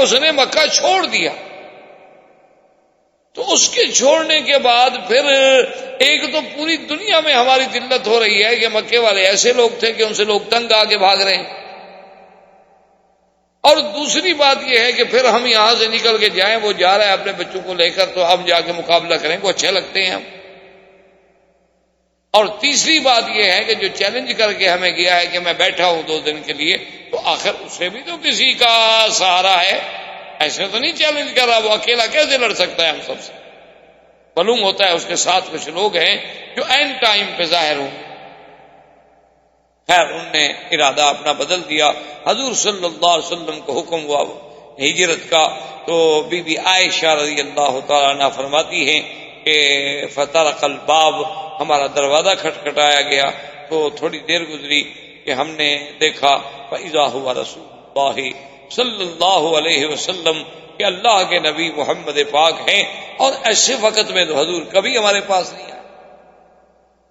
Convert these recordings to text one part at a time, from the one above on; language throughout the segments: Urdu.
اس نے مکہ چھوڑ دیا. تو اس کے چھوڑنے کے بعد پھر ایک تو پوری دنیا میں ہماری ذلت ہو رہی ہے کہ مکے والے ایسے لوگ تھے کہ ان سے لوگ تنگ آ کے بھاگ رہے ہیں، اور دوسری بات یہ ہے کہ پھر ہم یہاں سے نکل کے جائیں، وہ جا رہا ہے اپنے بچوں کو لے کر، تو ہم جا کے مقابلہ کریں کو اچھے لگتے ہیں ہم. اور تیسری بات یہ ہے کہ جو چیلنج کر کے ہمیں گیا ہے کہ میں بیٹھا ہوں 2 دن کے لیے، تو آخر اسے بھی تو کسی کا سہارا ہے، ایسے تو نہیں چیلنج کر رہا، وہ اکیلا کیسے لڑ سکتا ہے ہم سب سے؟ معلوم ہوتا ہے اس کے ساتھ کچھ لوگ ہیں جو عین ٹائم پہ ظاہر ہوں. خیر انہوں نے ارادہ اپنا بدل دیا. حضور صلی اللہ علیہ وسلم کو حکم ہوا ہجرت کا، تو بی بی عائشہ رضی اللہ تعالیٰ عنہ فرماتی ہیں کہ فطرق الباب، ہمارا دروازہ کھٹکھٹایا گیا، تو تھوڑی دیر گزری کہ ہم نے دیکھا فاذا هو رسول اللہ صلی اللہ علیہ وسلم، کہ اللہ کے نبی محمد پاک ہیں. اور ایسے وقت میں تو حضور کبھی ہمارے پاس نہیں آئے.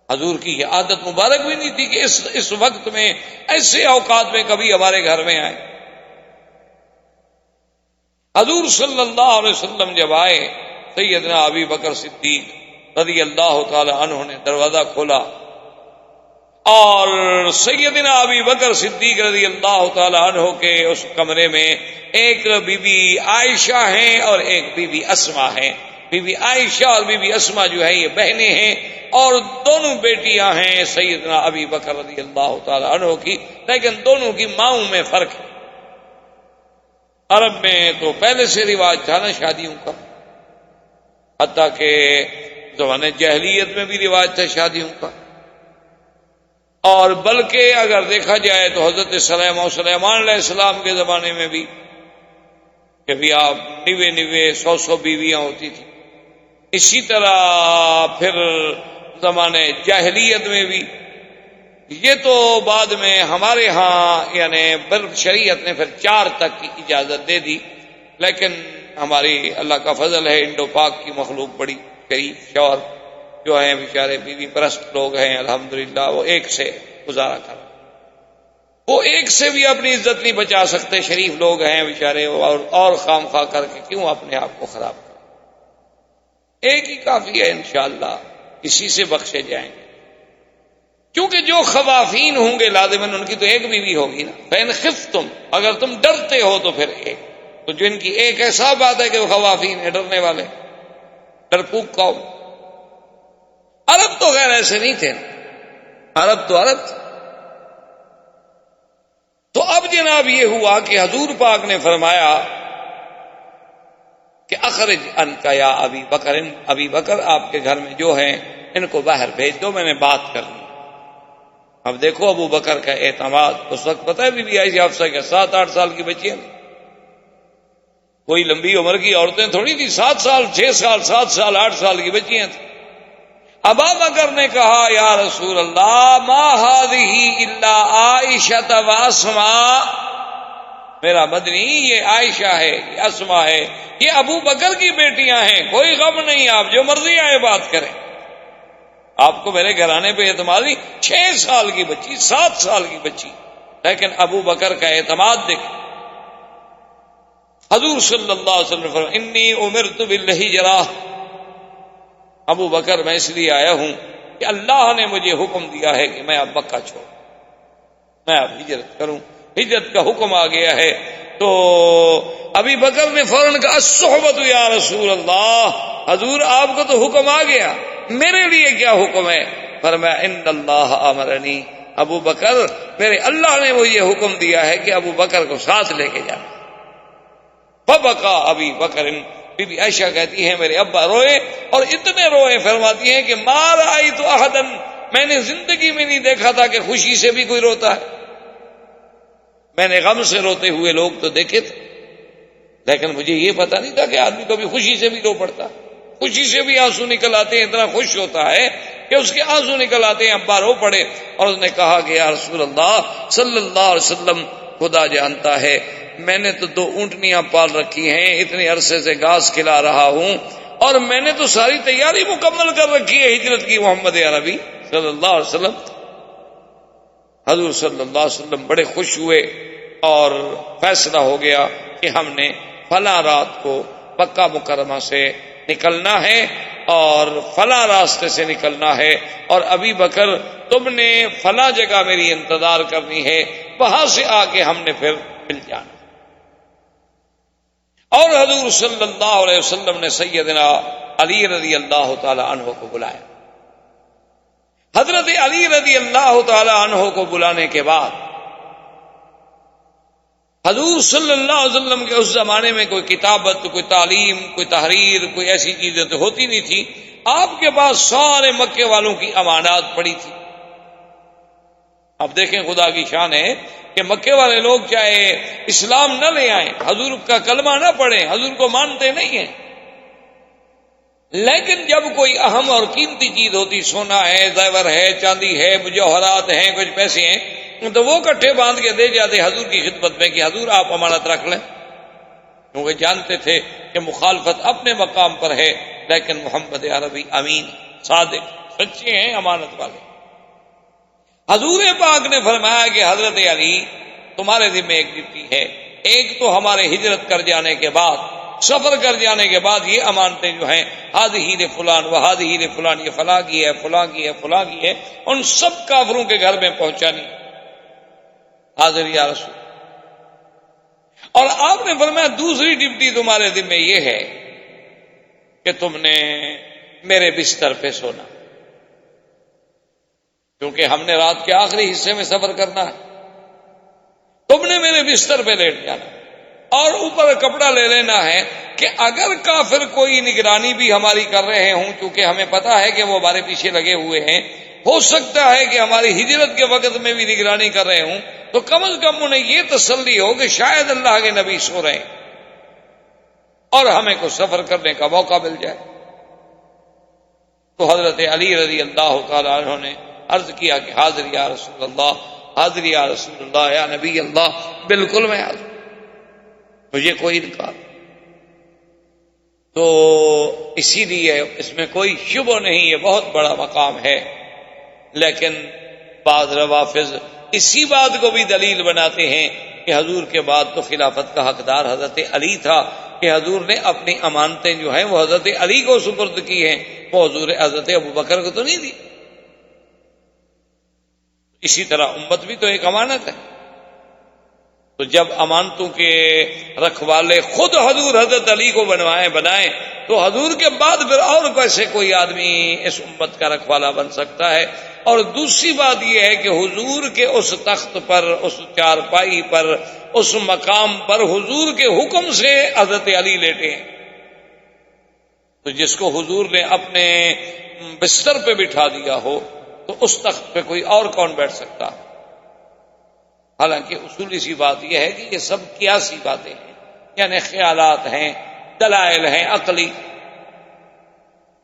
حضور کی یہ عادت مبارک بھی نہیں تھی کہ اس وقت میں ایسے اوقات میں کبھی ہمارے گھر میں آئے. حضور صلی اللہ علیہ وسلم جب آئے، سیدنا ابی بکر صدیق رضی اللہ تعالی عنہ نے دروازہ کھولا، اور سیدنا ابی بکر صدیق رضی اللہ تعالی عنہ کے اس کمرے میں ایک بی بی عائشہ ہیں اور ایک بی بی اسما ہیں. بی بی عائشہ اور بی بی اسما جو ہے یہ بہنیں ہیں، اور دونوں بیٹیاں ہیں سیدنا ابی بکر رضی اللہ تعالی عنہ کی، لیکن دونوں کی ماؤں میں فرق ہے. عرب میں تو پہلے سے رواج تھا نا شادیوں کا، حتیٰ کہ زمانے جاہلیت میں بھی رواج تھا شادیوں کا. اور بلکہ اگر دیکھا جائے تو حضرت سلیمان علیہ السلام کے زمانے میں بھی کہ بھی آپ 90 بیویاں ہوتی تھیں. اسی طرح پھر زمانے جاہلیت میں بھی. یہ تو بعد میں ہمارے ہاں یعنی شریعت نے پھر 4 تک کی اجازت دے دی، لیکن ہماری اللہ کا فضل ہے، انڈو پاک کی مخلوق بڑی شریف شور جو ہیں بیچارے بیوی پرست لوگ ہیں الحمدللہ، وہ ایک سے گزارا کر، وہ ایک سے بھی اپنی عزت نہیں بچا سکتے. شریف لوگ ہیں بیچارے، اور خام خواہ کر کے کیوں اپنے آپ کو خراب کریں؟ ایک ہی کافی ہے، انشاءاللہ اسی سے بخشے جائیں گے. کیونکہ جو خوافین ہوں گے لازماً ان کی تو ایک بیوی ہوگی نا. فَإِنْ خِفْتُمْ، اگر تم ڈرتے ہو تو پھر ایک. تو جو ان کی ایک ایسا بات ہے کہ وہ خوافین ہیں، ڈرنے والے، ڈرپوک قوم. عرب تو غیر ایسے نہیں تھے، عرب تو عرب تھے. تو اب جناب یہ ہوا کہ حضور پاک نے فرمایا کہ اخرج انکا یا ابی بکر، ابی بکر آپ کے گھر میں جو ہیں ان کو باہر بھیج دو، میں نے بات کر لی. اب دیکھو ابو بکر کا اعتماد. اس وقت پتہ ہے بی بی عائشہ حفصہ کے 7-8 سال کی بچیاں، کوئی لمبی عمر کی عورتیں تھوڑی تھی، 7 سال 6 سال 7 سال 8 سال کی بچیاں تھیں. ابو بکر نے کہا یا رسول اللہ ما هذه الا عائشہ و اسماء، میرا مدنی یہ عائشہ ہے، یہ اسماء ہے، یہ ابو بکر کی بیٹیاں ہیں، کوئی غم نہیں، آپ جو مرضی آئے بات کریں، آپ کو میرے گھرانے پہ اعتماد نہیں. 6 سال کی بچی، 7 سال کی بچی، لیکن ابو بکر کا اعتماد دیکھ. حضور صلی اللہ علیہ وسلم فرمایا انی امرت بالہجرہ، ابو بکر میں اس لیے آیا ہوں کہ اللہ نے مجھے حکم دیا ہے کہ میں اب مکہ چھوڑ، میں اب ہجرت کروں. ہجرت کا حکم آ گیا ہے. تو ابی بکر نے فوراً کہا الصحبۃ یا رسول اللہ، حضور آپ کو تو حکم آ گیا، میرے لیے کیا حکم ہے؟ فرمایا ان اللہ امرنی، ابو بکر میرے اللہ نے مجھے حکم دیا ہے کہ ابو بکر کو ساتھ لے کے جانا. فبکا ابی بکر، بی بی عائشہ کہتی ہیں میرے ابا روئے، اور اتنے روئے فرماتی ہیں کہ ما رأیت احدا، میں نے زندگی میں نہیں دیکھا تھا کہ خوشی سے بھی کوئی روتا ہے. میں نے غم سے روتے ہوئے لوگ تو دیکھے تھے، لیکن مجھے یہ پتہ نہیں تھا کہ آدمی کبھی خوشی سے بھی رو پڑتا. خوشی سے بھی آنسو نکل آتے ہیں، اتنا خوش ہوتا ہے کہ اس کے آنسو نکل آتے ہیں. ابا رو پڑے اور اس نے کہا کہ یا رسول اللہ صلی اللہ علیہ وسلم، خدا جانتا ہے میں نے تو 2 اونٹنیاں پال رکھی ہیں، اتنے عرصے سے گھاس کھلا رہا ہوں، اور میں نے تو ساری تیاری مکمل کر رکھی ہے ہجرت کی محمد عربی صلی اللہ علیہ وسلم. حضور صلی اللہ علیہ وسلم بڑے خوش ہوئے اور فیصلہ ہو گیا کہ ہم نے فلاں رات کو مکہ مکرمہ سے نکلنا ہے اور فلاں راستے سے نکلنا ہے، اور ابی بکر تم نے فلاں جگہ میری انتظار کرنی ہے، وہاں سے آ کے ہم نے پھر مل جانا۔ اور حضور صلی اللہ علیہ وسلم نے سیدنا علی رضی اللہ تعالی عنہ کو بلایا۔ حضرت علی رضی اللہ تعالی عنہ کو بلانے کے بعد حضور صلی اللہ علیہ وسلم کے اس زمانے میں کوئی کتابت، کوئی تعلیم، کوئی تحریر، کوئی ایسی چیزیں تو ہوتی نہیں تھی۔ آپ کے پاس سارے مکے والوں کی امانات پڑی تھی۔ اب دیکھیں خدا کی شان ہے کہ مکے والے لوگ چاہے اسلام نہ لے آئیں، حضور کا کلمہ نہ پڑھیں، حضور کو مانتے نہیں ہیں، لیکن جب کوئی اہم اور قیمتی چیز ہوتی، سونا ہے، زیور ہے، چاندی ہے، مجوہرات ہیں، کچھ پیسے ہیں، تو وہ کٹھے باندھ کے دے جاتے حضور کی خدمت میں کہ حضور آپ امانت رکھ لیں، کیونکہ جانتے تھے کہ مخالفت اپنے مقام پر ہے، لیکن محمد عربی امین، صادق، سچے ہیں، امانت والے۔ حضور پاک نے فرمایا کہ حضرت علی تمہارے ذمہ ایک ڈیوٹی ہے، ایک تو ہمارے ہجرت کر جانے کے بعد، سفر کر جانے کے بعد یہ امانتیں جو ہیں ہذہ لفلان و ہذہ لفلان، یہ فلاں کی ہے، فلاں کی ہے، فلاں کی ہے، ان سب کافروں کے گھر میں پہنچانی۔ حاضر یا رسول۔ اور آپ نے فرمایا دوسری ڈیوٹی تمہارے ذمہ یہ ہے کہ تم نے میرے بستر پہ سونا، کیونکہ ہم نے رات کے آخری حصے میں سفر کرنا ہے، تم نے میرے بستر پہ لیٹ جانا، اور اوپر کپڑا لے لینا ہے کہ اگر کافر کوئی نگرانی بھی ہماری کر رہے ہوں، چونکہ ہمیں پتا ہے کہ وہ ہمارے پیچھے لگے ہوئے ہیں، ہو سکتا ہے کہ ہماری ہجرت کے وقت میں بھی نگرانی کر رہے ہوں، تو کم از کم انہیں یہ تسلی ہو کہ شاید اللہ کے نبی سو رہے ہیں اور ہمیں کو سفر کرنے کا موقع مل جائے۔ تو حضرت علی رضی اللہ تعالیٰ عنہ نے عرض کیا کہ حاضر یا رسول اللہ، حاضر یا رسول اللہ، یا نبی اللہ، بالکل میں حاضر، مجھے کوئی انکار۔ تو اسی لیے اس میں کوئی شبہ نہیں، یہ بہت بڑا مقام ہے، لیکن بعض روافض اسی بات کو بھی دلیل بناتے ہیں کہ حضور کے بعد تو خلافت کا حقدار حضرت علی تھا، کہ حضور نے اپنی امانتیں جو ہیں وہ حضرت علی کو سپرد کی ہیں، وہ حضرت ابو بکر کو تو نہیں دی۔ اسی طرح امت بھی تو ایک امانت ہے، تو جب امانتوں کے رکھوالے خود حضور حضرت علی کو بنائیں تو حضور کے بعد پھر اور کیسے کوئی آدمی اس امت کا رکھوالا بن سکتا ہے؟ اور دوسری بات یہ ہے کہ حضور کے اس تخت پر، اس چارپائی پر، اس مقام پر حضور کے حکم سے حضرت علی لیٹے ہیں، تو جس کو حضور نے اپنے بستر پہ بٹھا دیا ہو تو اس تخت پہ کوئی اور کون بیٹھ سکتا؟ حالانکہ اصولی سی بات یہ ہے کہ یہ سب قیاسی باتیں ہیں، یعنی خیالات ہیں، دلائل ہیں عقلی،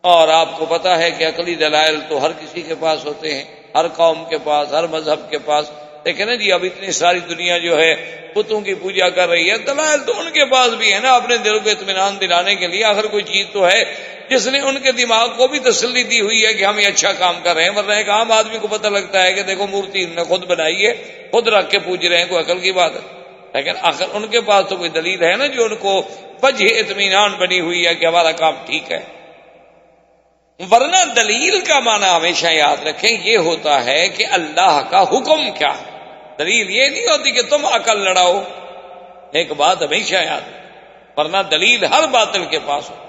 اور آپ کو پتا ہے کہ عقلی دلائل تو ہر کسی کے پاس ہوتے ہیں، ہر قوم کے پاس، ہر مذہب کے پاس۔ لیکن جی اب اتنی ساری دنیا جو ہے بتوں کی پوجا کر رہی ہے، دلائل تو ان کے پاس بھی ہے نا، اپنے دل کو اطمینان دلانے کے لیے آخر کوئی چیز تو ہے جس نے ان کے دماغ کو بھی تسلی دی ہوئی ہے کہ ہم یہ اچھا کام کر رہے ہیں۔ ورنہ ایک عام آدمی کو پتہ لگتا ہے کہ دیکھو مورتی انہوں نے خود بنائی ہے، خود رکھ کے پوج رہے ہیں، کوئی عقل کی بات ہے؟ لیکن آخر ان کے پاس تو کوئی دلیل ہے نا جو ان کو وجہ اطمینان بنی ہوئی ہے کہ ہمارا کام ٹھیک ہے۔ ورنہ دلیل کا معنی ہمیشہ یاد رکھیں یہ ہوتا ہے کہ اللہ کا حکم کیا ہے، دلیل یہ نہیں ہوتی کہ تم عقل لڑاؤ، ایک بات ہمیشہ یاد رکھیں، ورنہ دلیل ہر باطل کے پاس ہو،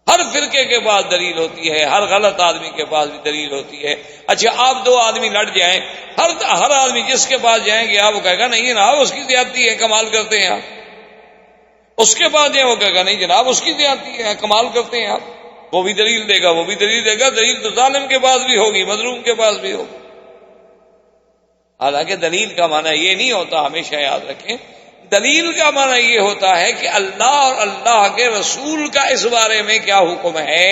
ہر فرقے کے پاس دلیل ہوتی ہے، ہر غلط آدمی کے پاس بھی دلیل ہوتی ہے۔ اچھا آپ دو آدمی لڑ جائیں، ہر آدمی جس کے پاس جائیں گے آپ وہ کہے گا نہیں جناب اس کی زیادتی ہے، کمال کرتے ہیں آپ۔ اس کے پاس جائیں وہ کہے گا نہیں جناب اس کی زیادتی ہے، کمال کرتے ہیں آپ۔ وہ بھی دلیل دے گا، وہ بھی دلیل دے گا، دلیل تو ظالم کے پاس بھی ہوگی، مظلوم کے پاس بھی ہوگی۔ حالانکہ دلیل کا معنی یہ نہیں ہوتا، ہمیشہ یاد رکھیں، دلیل کا معنی یہ ہوتا ہے کہ اللہ اور اللہ کے رسول کا اس بارے میں کیا حکم ہے۔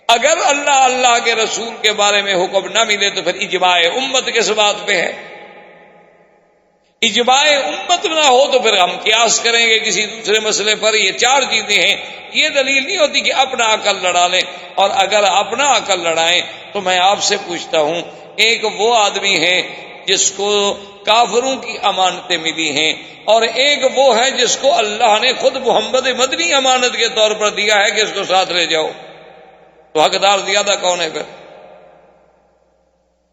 اگر اللہ کے رسول کے بارے میں حکم نہ ملے تو پھر اجماع امت کس بات پہ ہے؟ اجماع امت نہ ہو تو پھر ہم قیاس کریں گے کسی دوسرے مسئلے پر۔ یہ چار چیزیں ہیں، یہ دلیل نہیں ہوتی کہ اپنا عقل لڑا لیں، اور اگر اپنا عقل لڑائیں تو میں آپ سے پوچھتا ہوں، ایک وہ آدمی ہے جس کو کافروں کی امانتیں ملی ہیں، اور ایک وہ ہے جس کو اللہ نے خود محمد مدنی امانت کے طور پر دیا ہے کہ اس کو ساتھ لے جاؤ۔ تو حقدار زیادہ کون ہے پھر؟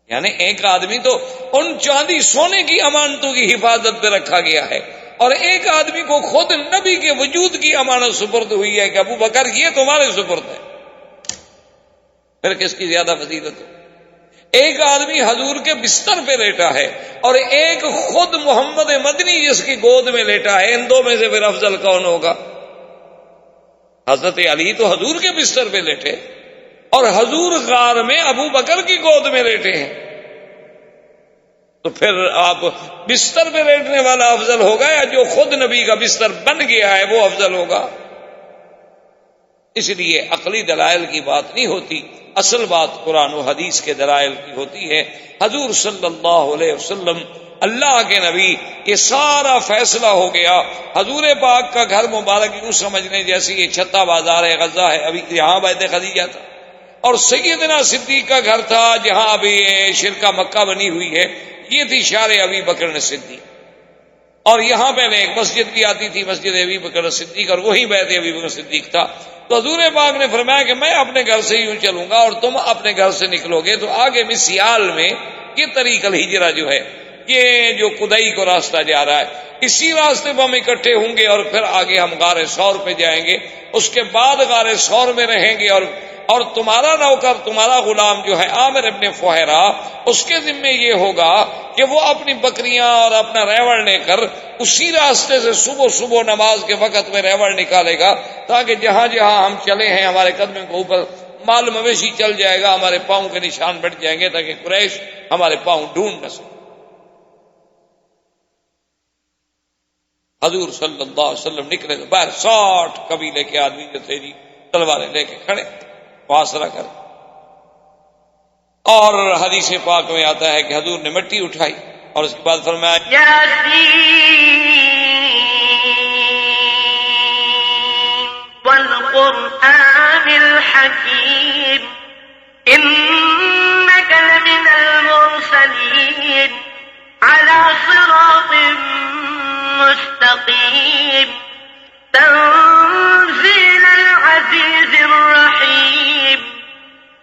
یعنی ایک آدمی تو ان چاندی سونے کی امانتوں کی حفاظت پہ رکھا گیا ہے، اور ایک آدمی کو خود نبی کے وجود کی امانت سپرد ہوئی ہے کہ ابو بکر یہ تمہارے سپرد ہے۔ پھر کس کی زیادہ فضیلت ہے؟ ایک آدمی حضور کے بستر پہ لیٹا ہے، اور ایک خود محمد مدنی جس کی گود میں لیٹا ہے، ان دو میں سے پھر افضل کون ہوگا؟ حضرت علی تو حضور کے بستر پہ لیٹے، اور حضور غار میں ابو بکر کی گود میں لیٹے ہیں، تو پھر آپ بستر پہ لیٹنے والا افضل ہوگا یا جو خود نبی کا بستر بن گیا ہے وہ افضل ہوگا؟ اس لیے عقلی دلائل کی بات نہیں ہوتی، اصل بات قرآن و حدیث کے دلائل کی ہوتی ہے۔ حضور صلی اللہ علیہ وسلم اللہ کے نبی، یہ سارا فیصلہ ہو گیا۔ حضور پاک کا گھر مبارک یوں سمجھ لیں جیسے یہ چھتا بازار ہے، غزہ ہے، ابھی یہاں بیت خدیجہ تھا، اور سیدنا صدیق کا گھر تھا جہاں ابھی یہ شرکہ مکہ بنی ہوئی ہے، یہ تھی شار ابی بکر صدیق، اور یہاں پہلے ایک مسجد بھی آتی تھی، مسجد ابی بکر صدیق، اور وہی بیت ابی بکر صدیق تھا۔ تو حضور پاک نے فرمایا کہ میں اپنے گھر سے یوں چلوں گا اور تم اپنے گھر سے نکلو گے، تو آگے میں سیال میں یہ طریق الہجرہ جو ہے، یہ جو قدئی کو راستہ جا رہا ہے، اسی راستے پر ہم اکٹھے ہوں گے، اور پھر آگے ہم غار ثور پہ جائیں گے، اس کے بعد غار ثور میں رہیں گے، اور تمہارا نوکر، تمہارا غلام جو ہے عامر ابن فہیرہ، اس کے ذمے یہ ہوگا کہ وہ اپنی بکریاں اور اپنا ریوڑ لے کر اسی راستے سے صبح صبح نماز کے وقت میں ریوڑ نکالے گا، تاکہ جہاں جہاں ہم چلے ہیں ہمارے قدم کے اوپر مال مویشی چل جائے گا، ہمارے پاؤں کے نشان بٹ جائیں گے، تاکہ قریش ہمارے پاؤں ڈھونڈ نہ سکے۔ حضور صلی اللہ علیہ وسلم نکلے تو باہر 60 قبیلے کے آدمی جو تھے جی تلواریں لے کے کھڑے محاصرہ کر، اور حدیث پاک میں آتا ہے کہ حضور نے مٹی اٹھائی اور اس کے بعد فرمایا والقرآن الحكيم إنك لمن المرسلين على صراط مستقيم تنزيل العزيز الرحيم۔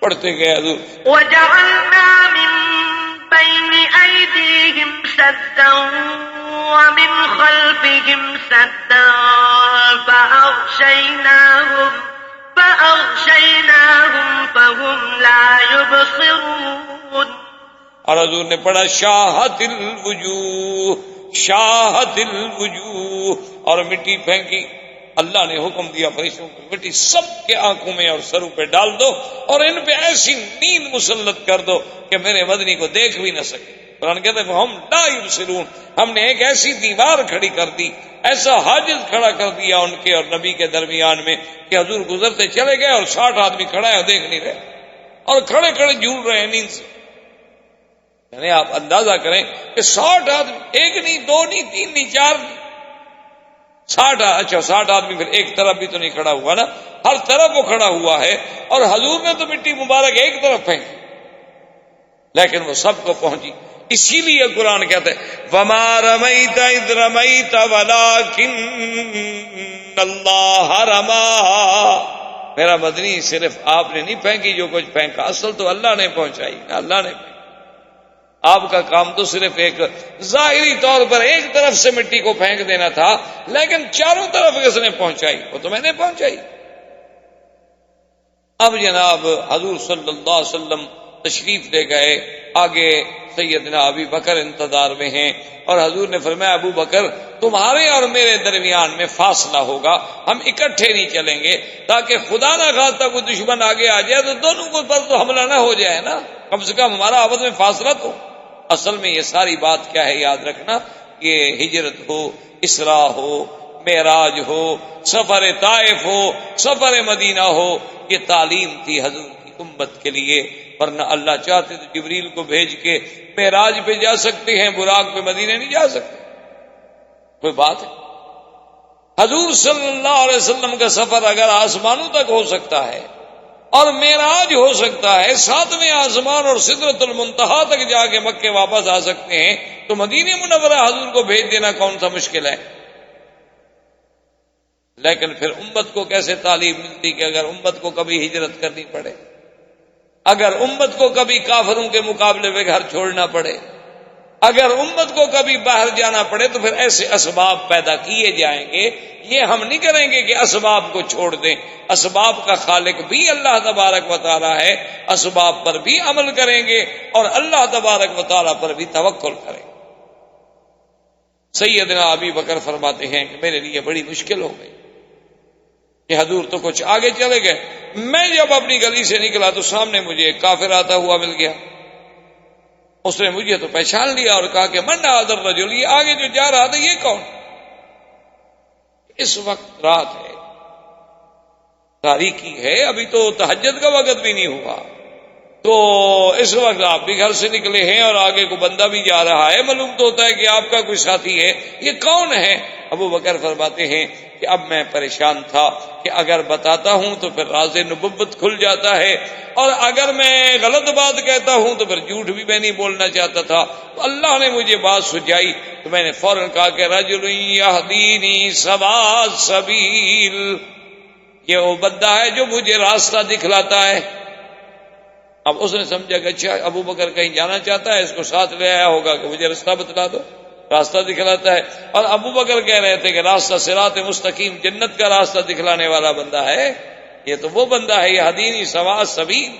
پڑھتے گئے حضور وجعلنا من بين أيديهم سدا ومن خلفهم سدا فأغشيناهم فهم لا يبصرون۔ اور حضور نے پڑھا شاہت الوجوہ، شاہت الوجوہ، اور مٹی پھینکی۔ اللہ نے حکم دیا فرشتوں کو مٹی سب کے آنکھوں میں اور سروں پہ ڈال دو، اور ان پہ ایسی نیند مسلط کر دو کہ میرے مدنی کو دیکھ بھی نہ سکے۔ قرآن کہتے ہیں ہم لا یبصرون، ہم نے ایک ایسی دیوار کھڑی کر دی، ایسا حاجز کھڑا کر دیا ان کے اور نبی کے درمیان میں کہ حضور گزرتے چلے گئے اور 60 آدمی کھڑا ہے اور دیکھ نہیں رہے، اور کھڑے کھڑے جھول رہے ہیں نیند سے۔ یعنی آپ اندازہ کریں کہ 60 آدمی، ایک نہیں، دو نہیں، تین نہیں، چار نہیں، 60 آدمی، پھر ایک طرف بھی تو نہیں کھڑا ہوا نا، ہر طرف وہ کھڑا ہوا ہے، اور حضور نے تو مٹی مبارک ایک طرف پھینکی لیکن وہ سب کو پہنچی۔ اسی لیے قرآن کہتے ہیں وَمَا رَمَيْتَ إِذْ رَمَيْتَ وَلَٰكِنَّ اللَّهَ رَمَىٰ۔ میرا مدنی صرف آپ نے نہیں پھینکی جو کچھ پھینکا، اصل تو اللہ نے پہنچائی، اللہ نے پھینکی۔ آپ کا کام تو صرف ایک ظاہری طور پر ایک طرف سے مٹی کو پھینک دینا تھا، لیکن چاروں طرف کس نے پہنچائی؟ وہ تو میں نے پہنچائی۔ اب جناب حضور صلی اللہ علیہ وسلم تشریف لے گئے، آگے سیدنا ابی بکر انتظار میں ہیں، اور حضور نے فرمایا ابو بکر تمہارے اور میرے درمیان میں فاصلہ ہوگا، ہم اکٹھے نہیں چلیں گے، تاکہ خدا نہ خواستہ کوئی دشمن آگے آ جائے تو دونوں کو پر تو حملہ نہ ہو جائے نا، کم سے کم ہمارا آپس میں فاصلہ تو۔ اصل میں یہ ساری بات کیا ہے یاد رکھنا، یہ ہجرت ہو، اسراء ہو، معراج ہو، سفر طائف ہو، سفر مدینہ ہو، یہ تعلیم تھی حضور کی امت کے لیے، ورنہ اللہ چاہتے تو جبریل کو بھیج کے معراج پہ جا سکتے ہیں، براق پہ مدینہ نہیں جا سکتے، کوئی بات ہے؟ حضور صلی اللہ علیہ وسلم کا سفر اگر آسمانوں تک ہو سکتا ہے اور معراج ہو سکتا ہے، 7ویں آسمان اور سدرۃ المنتہا تک جا کے مکے واپس آ سکتے ہیں، تو مدینہ منورہ حضور کو بھیج دینا کون سا مشکل ہے؟ لیکن پھر امت کو کیسے تعلیم ملتی کہ اگر امت کو کبھی ہجرت کرنی پڑے، اگر امت کو کبھی کافروں کے مقابلے میں گھر چھوڑنا پڑے، اگر امت کو کبھی باہر جانا پڑے، تو پھر ایسے اسباب پیدا کیے جائیں گے۔ یہ ہم نہیں کریں گے کہ اسباب کو چھوڑ دیں، اسباب کا خالق بھی اللہ تبارک و تعالی ہے، اسباب پر بھی عمل کریں گے اور اللہ تبارک و تعالی پر بھی توکل کریں گے۔ سیدنا ابی بکر فرماتے ہیں کہ میرے لیے بڑی مشکل ہو گئی کہ حضور تو کچھ آگے چلے گئے، میں جب اپنی گلی سے نکلا تو سامنے مجھے ایک کافر آتا ہوا مل گیا، اس نے مجھے تو پہچان لیا اور کہا کہ من هذا الرجل، یہ آگے جو جا رہا تھا یہ کون؟ اس وقت رات ہے، تاریکی ہے، ابھی تو تہجد کا وقت بھی نہیں ہوا، تو اس وقت آپ بھی گھر سے نکلے ہیں اور آگے کو بندہ بھی جا رہا ہے، معلوم تو ہوتا ہے کہ آپ کا کوئی ساتھی ہے، یہ کون ہے؟ ابو بکر فرماتے ہیں کہ اب میں پریشان تھا کہ اگر بتاتا ہوں تو پھر راز نبوت کھل جاتا ہے، اور اگر میں غلط بات کہتا ہوں تو پھر جھوٹ بھی میں نہیں بولنا چاہتا تھا، تو اللہ نے مجھے بات سجائی، تو میں نے فوراً کہا کہ رجل یہدینی سوا السبیل، یہ وہ بندہ ہے جو مجھے راستہ دکھلاتا ہے۔ اب اس نے سمجھا کہ اچھا ابو بکر کہیں جانا چاہتا ہے، اس کو ساتھ لے آیا ہوگا کہ مجھے راستہ بتلا دو، راستہ دکھلاتا ہے۔ اور ابو بکر کہہ رہے تھے کہ راستہ صراط مستقیم، جنت کا راستہ دکھلانے والا بندہ ہے، یہ تو وہ بندہ ہے، یہ ہدینی سوا السبیل۔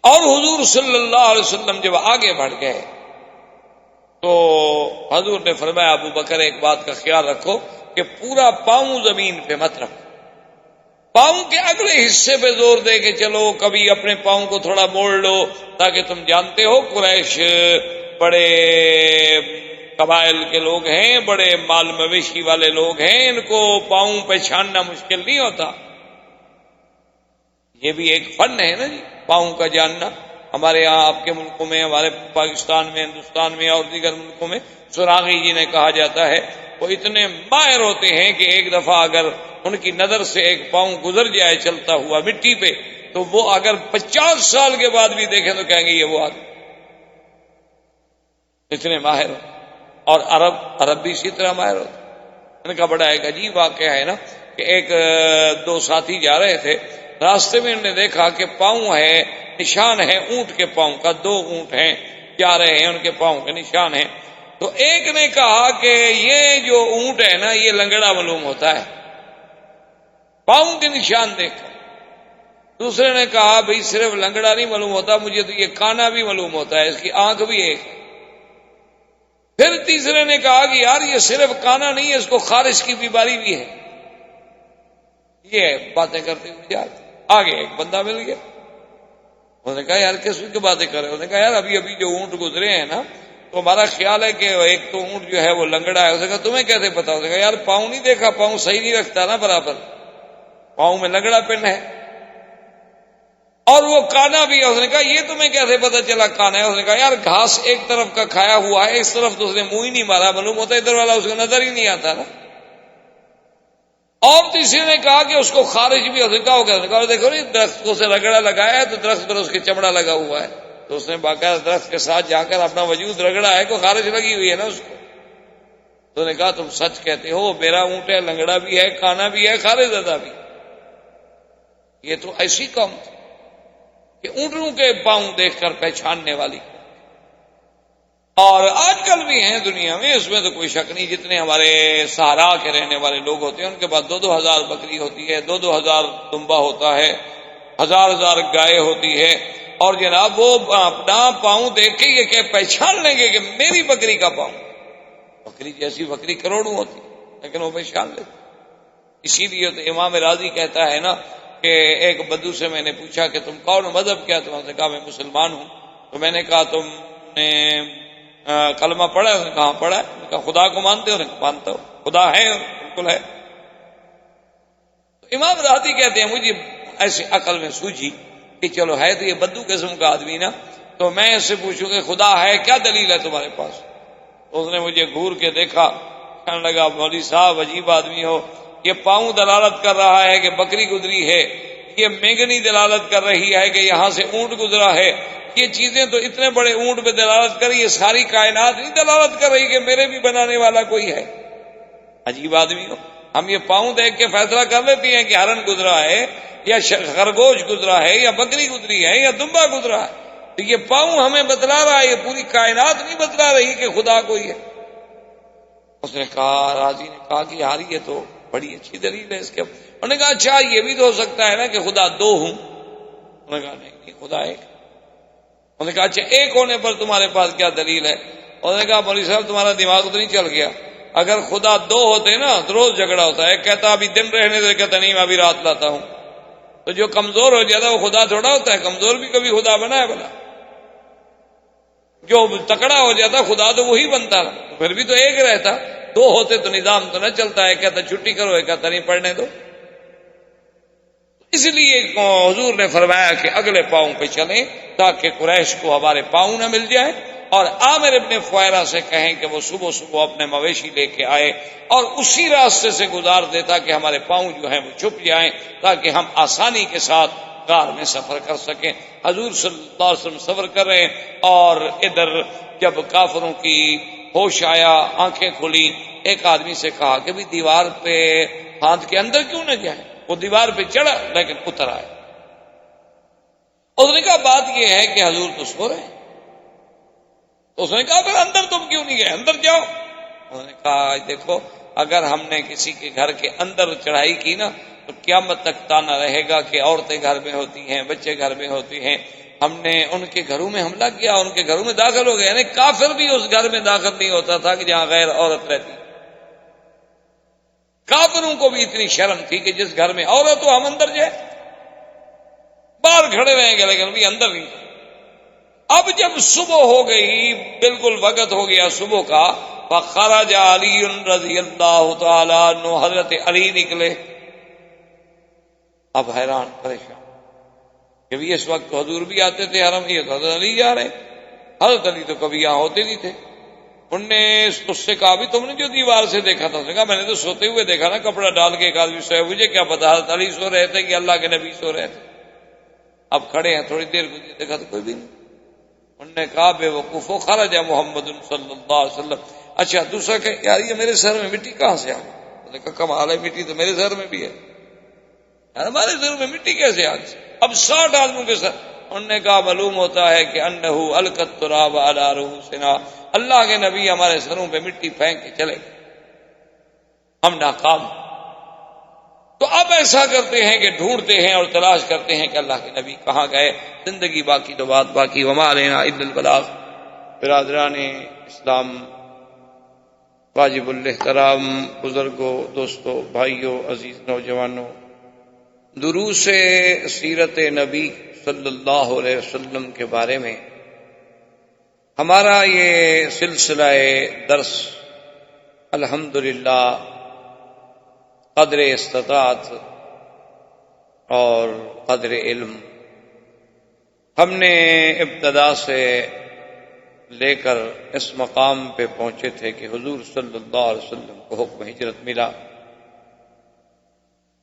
اور حضور صلی اللہ علیہ وسلم جب آگے بڑھ گئے تو حضور نے فرمایا ابو بکر ایک بات کا خیال رکھو کہ پورا پاؤں زمین پہ مت رکھو، پاؤں کے اگلے حصے پہ زور دے کے چلو، کبھی اپنے پاؤں کو تھوڑا موڑ لو، تاکہ تم جانتے ہو قریش بڑے قبائل کے لوگ ہیں، بڑے مال مویشی والے لوگ ہیں، ان کو پاؤں پہ چھاننا مشکل نہیں ہوتا، یہ بھی ایک فن ہے نا جی، پاؤں کا جاننا۔ ہمارے یہاں آپ کے ملکوں میں، ہمارے پاکستان میں، ہندوستان میں اور دیگر ملکوں میں سراغی جی نے کہا جاتا ہے، وہ اتنے ماہر ہوتے ہیں کہ ایک دفعہ اگر ان کی نظر سے ایک پاؤں گزر جائے چلتا ہوا مٹی پہ، تو وہ اگر 50 سال کے بعد بھی دیکھیں تو کہیں گے یہ وہ آدمی، اتنے ماہر ہو۔ اور عرب بھی اسی طرح ماہر ہوتے۔ ان کا بڑا ایک عجیب واقعہ ہے نا کہ ایک دو ساتھی جا رہے تھے، راستے میں انہوں نے دیکھا کہ پاؤں ہے، نشان ہے اونٹ کے پاؤں کا، 2 اونٹ ہیں جا رہے ہیں، ان کے پاؤں کے نشان ہیں۔ تو ایک نے کہا کہ یہ جو اونٹ ہے نا یہ لنگڑا معلوم ہوتا ہے پاؤں کے نشان دیکھ کر۔ دوسرے نے کہا بھئی صرف لنگڑا نہیں معلوم ہوتا، مجھے تو یہ کانا بھی معلوم ہوتا ہے، اس کی آنکھ بھی ایک ہے۔ پھر تیسرے نے کہا کہ یار یہ صرف کانا نہیں ہے، اس کو خارش کی بیماری بھی ہے۔ یہ باتیں کرتے ہوئے جا رہے، آگے ایک بندہ مل گیا، انہوں نے کہا یار کس کی باتیں کر رہے؟ انہوں نے کہا یار ابھی جو اونٹ گزرے ہیں نا تو ہمارا خیال ہے کہ ایک تو اونٹ جو ہے وہ لنگڑا ہے۔ اس نے کہا تمہیں کیسے پتا؟ اس نے کہا یار پاؤں نہیں دیکھا، پاؤں صحیح نہیں رکھتا نا برابر، پاؤں میں لنگڑا پن ہے، اور وہ کانا بھی ہے۔ اس نے کہا یہ تمہیں کیسے پتا چلا کانا ہے؟ اس نے کہا یار گھاس ایک طرف کا کھایا ہوا ہے، اس طرف تو اس نے منہ ہی نہیں مارا، معلوم ہوتا ادھر والا اس کو نظر ہی نہیں آتا نا۔ اور تیسرے نے کہا کہ اس کو خارج بھی، اس نے کہا ہوگا، دیکھو نا درخت کو سے رگڑا لگایا ہے تو درخت پر اس کے چمڑا لگا ہوا ہے، تو اس نے باقاعدہ درخت کے ساتھ جا کر اپنا وجود رگڑا ہے، کوئی خارج لگی ہوئی ہے نا اس کو۔ تو نے کہا تم سچ کہتے ہو، میرا اونٹ ہے، لنگڑا بھی ہے، کانا بھی ہے، خارج زدہ بھی۔ یہ تو ایسی قوم تھی کہ اونٹوں کے پاؤں دیکھ کر پہچاننے والی، اور آج کل بھی ہیں دنیا میں، اس میں تو کوئی شک نہیں۔ جتنے ہمارے صحرا کے رہنے والے لوگ ہوتے ہیں ان کے پاس 2-2 ہزار بکری ہوتی ہے، 2-2 ہزار دمبا ہوتا ہے، 1000 گائے ہوتی ہے، اور جناب وہ اپنا پاؤں دیکھ کے یہ کہ پہچان لیں گے کہ میری بکری کا پاؤں، بکری جیسی بکری کروڑوں ہوتی لیکن وہ پہچان لیتے۔ اسی لیے تو امام راضی کہتا ہے نا کہ ایک بدو سے میں نے پوچھا کہ تم کون مذہب کیا؟ تم نے کہا میں مسلمان ہوں۔ تو میں نے کہا تم نے کلمہ پڑھا ہے؟ کہاں پڑھا ہے؟ کہا خدا کو مانتے ہو؟ مانتا ہوں، خدا ہے، بالکل ہے۔ تو امام راضی کہتے ہیں مجھے ایسی عقل میں سوجھی کہ چلو ہے تو یہ بدو قسم کا آدمی نا، تو میں اس سے پوچھوں کہ خدا ہے، کیا دلیل ہے تمہارے پاس؟ اس نے مجھے گھور کے دیکھا، کہنے لگا مولوی صاحب عجیب آدمی ہو، یہ پاؤں دلالت کر رہا ہے کہ بکری گزری ہے، یہ مینگنی دلالت کر رہی ہے کہ یہاں سے اونٹ گزرا ہے، یہ چیزیں تو اتنے بڑے اونٹ پہ دلالت کر رہی ہے، ساری کائنات نہیں دلالت کر رہی کہ میرے بھی بنانے والا کوئی ہے۔ عجیب آدمی ہو، ہم یہ پاؤں دیکھ کے فیصلہ کر لیتے ہیں کہ ہرن گزرا ہے یا خرگوش گزرا ہے یا بکری گزری ہے یا دمبا گزرا ہے، تو یہ پاؤں ہمیں بتلا رہا ہے، یہ پوری کائنات نہیں بتلا رہی کہ خدا کوئی ہے۔ اس نے کہا، راضی نے کہا کہ یار یہ تو بڑی اچھی دلیل ہے اس کے۔ انہوں نے کہا اچھا یہ بھی تو ہو سکتا ہے نا کہ خدا دو ہوں؟ انہوں نے کہا نہیں، خدا ایک۔ انہوں نے کہا اچھا ایک ہونے پر تمہارے پاس کیا دلیل ہے؟ انہوں نے کہا مولوی صاحب تمہارا دماغ تو نہیں چل گیا، اگر خدا دو ہوتے نا تو روز جھگڑا ہوتا ہے، کہتا ابھی دن رہنے دے، کہتا نہیں میں ابھی رات لاتا ہوں۔ تو جو کمزور ہو جاتا ہے وہ خدا تھوڑا ہوتا ہے، کمزور بھی کبھی خدا بنا ہے بنا، جو تکڑا ہو جاتا خدا تو وہی بنتا، پھر بھی تو ایک رہتا، دو ہوتے تو نظام تو نہ چلتا ہے، کہتا چھٹی کرو، ہے کہتا نہیں پڑھنے دو۔ اس لیے حضور نے فرمایا کہ اگلے پاؤں پہ چلیں تاکہ قریش کو ہمارے پاؤں نہ مل جائے، اور عامر ابن فویرہ سے کہیں کہ وہ صبح صبح اپنے مویشی لے کے آئے اور اسی راستے سے گزار دیتا کہ ہمارے پاؤں جو ہیں وہ چھپ جائیں تاکہ ہم آسانی کے ساتھ غار میں سفر کر سکیں۔ حضور صلی اللہ علیہ وسلم سفر کر رہے ہیں، اور ادھر جب کافروں کی ہوش آیا، آنکھیں کھلی، ایک آدمی سے کہا کہ بھی دیوار پہ ہاتھ کے اندر کیوں نہ جائے؟ وہ دیوار پہ چڑھا لیکن اتر آئے۔ اس نے کہا بات یہ ہے کہ حضور تو سو رہے ہیں۔ تو اس نے کہا پھر اندر تم کیوں نہیں گئے؟ اندر جاؤ۔ انہوں نے کہا دیکھو اگر ہم نے کسی کے گھر کے اندر چڑھائی کی نا تو قیامت تک تانا رہے گا کہ عورتیں گھر میں ہوتی ہیں، بچے گھر میں ہوتے ہیں، ہم نے ان کے گھروں میں حملہ کیا، ان کے گھروں میں داخل ہو گئے۔ یعنی کافر بھی اس گھر میں داخل نہیں ہوتا تھا کہ جہاں غیر عورت رہتی۔ کافروں کو بھی اتنی شرم تھی کہ جس گھر میں عورت ہو ہم اندر جائیں، باہر کھڑے رہیں گے لیکن بھی اندر نہیں۔ اب جب صبح ہو گئی، بالکل وقت ہو گیا صبح کا، فخرج علی رضی اللہ تعالی عنہ، حضرت علی نکلے۔ اب حیران پریشان کہ بھی اس وقت حضور بھی آتے تھے حرم، یہ تو حضرت علی جا رہے۔ حضرت علی تو کبھی یہاں ہوتے نہیں تھے۔ انہوں نے اس سے کہا بھی تم نے جو دیوار سے دیکھا تھا؟ اس نے کہا میں نے تو سوتے ہوئے دیکھا نا، کپڑا ڈال کے ایک آدمی سوئے، مجھے کیا پتا حضرت علی سو رہے تھے کہ اللہ کے نبی سو رہے تھے۔ اب کھڑے ہیں، تھوڑی دیر گزری، دیکھا تو کوئی بھی نہیں۔ انہوں نے کہا بے وقوفو خرج محمد صلی اللہ علیہ وسلم۔ اچھا دوسرا کہ یار یہ میرے سر میں مٹی کہاں سے آ گئی؟ انہوں نے کہا کمال ہے، مٹی تو میرے سر میں بھی ہے، یار ہمارے سر میں مٹی کیسے آ گئی؟ اب 60 آدمیوں کے سر۔ انہوں نے کہا معلوم ہوتا ہے کہ انہ القت التراب علی رؤوسنا، اللہ کے نبی ہمارے سروں پہ مٹی پھینک کے چلے گئے، ہم ناکام۔ تو اب ایسا کرتے ہیں کہ ڈھونڈتے ہیں اور تلاش کرتے ہیں کہ اللہ کے نبی کہاں گئے۔ زندگی باقی تو بات باقی، وما علینا الا البلاغ۔ برادران اسلام، واجب الاحترام بزرگوں، دوستوں، بھائیوں، عزیز نوجوانوں، دروس سیرت نبی صلی اللہ علیہ وسلم کے بارے میں ہمارا یہ سلسلہ درس الحمدللہ قدر استطاعت اور قدر علم ہم نے ابتدا سے لے کر اس مقام پہ پہنچے تھے کہ حضور صلی اللہ علیہ وسلم کو حکم ہجرت ملا،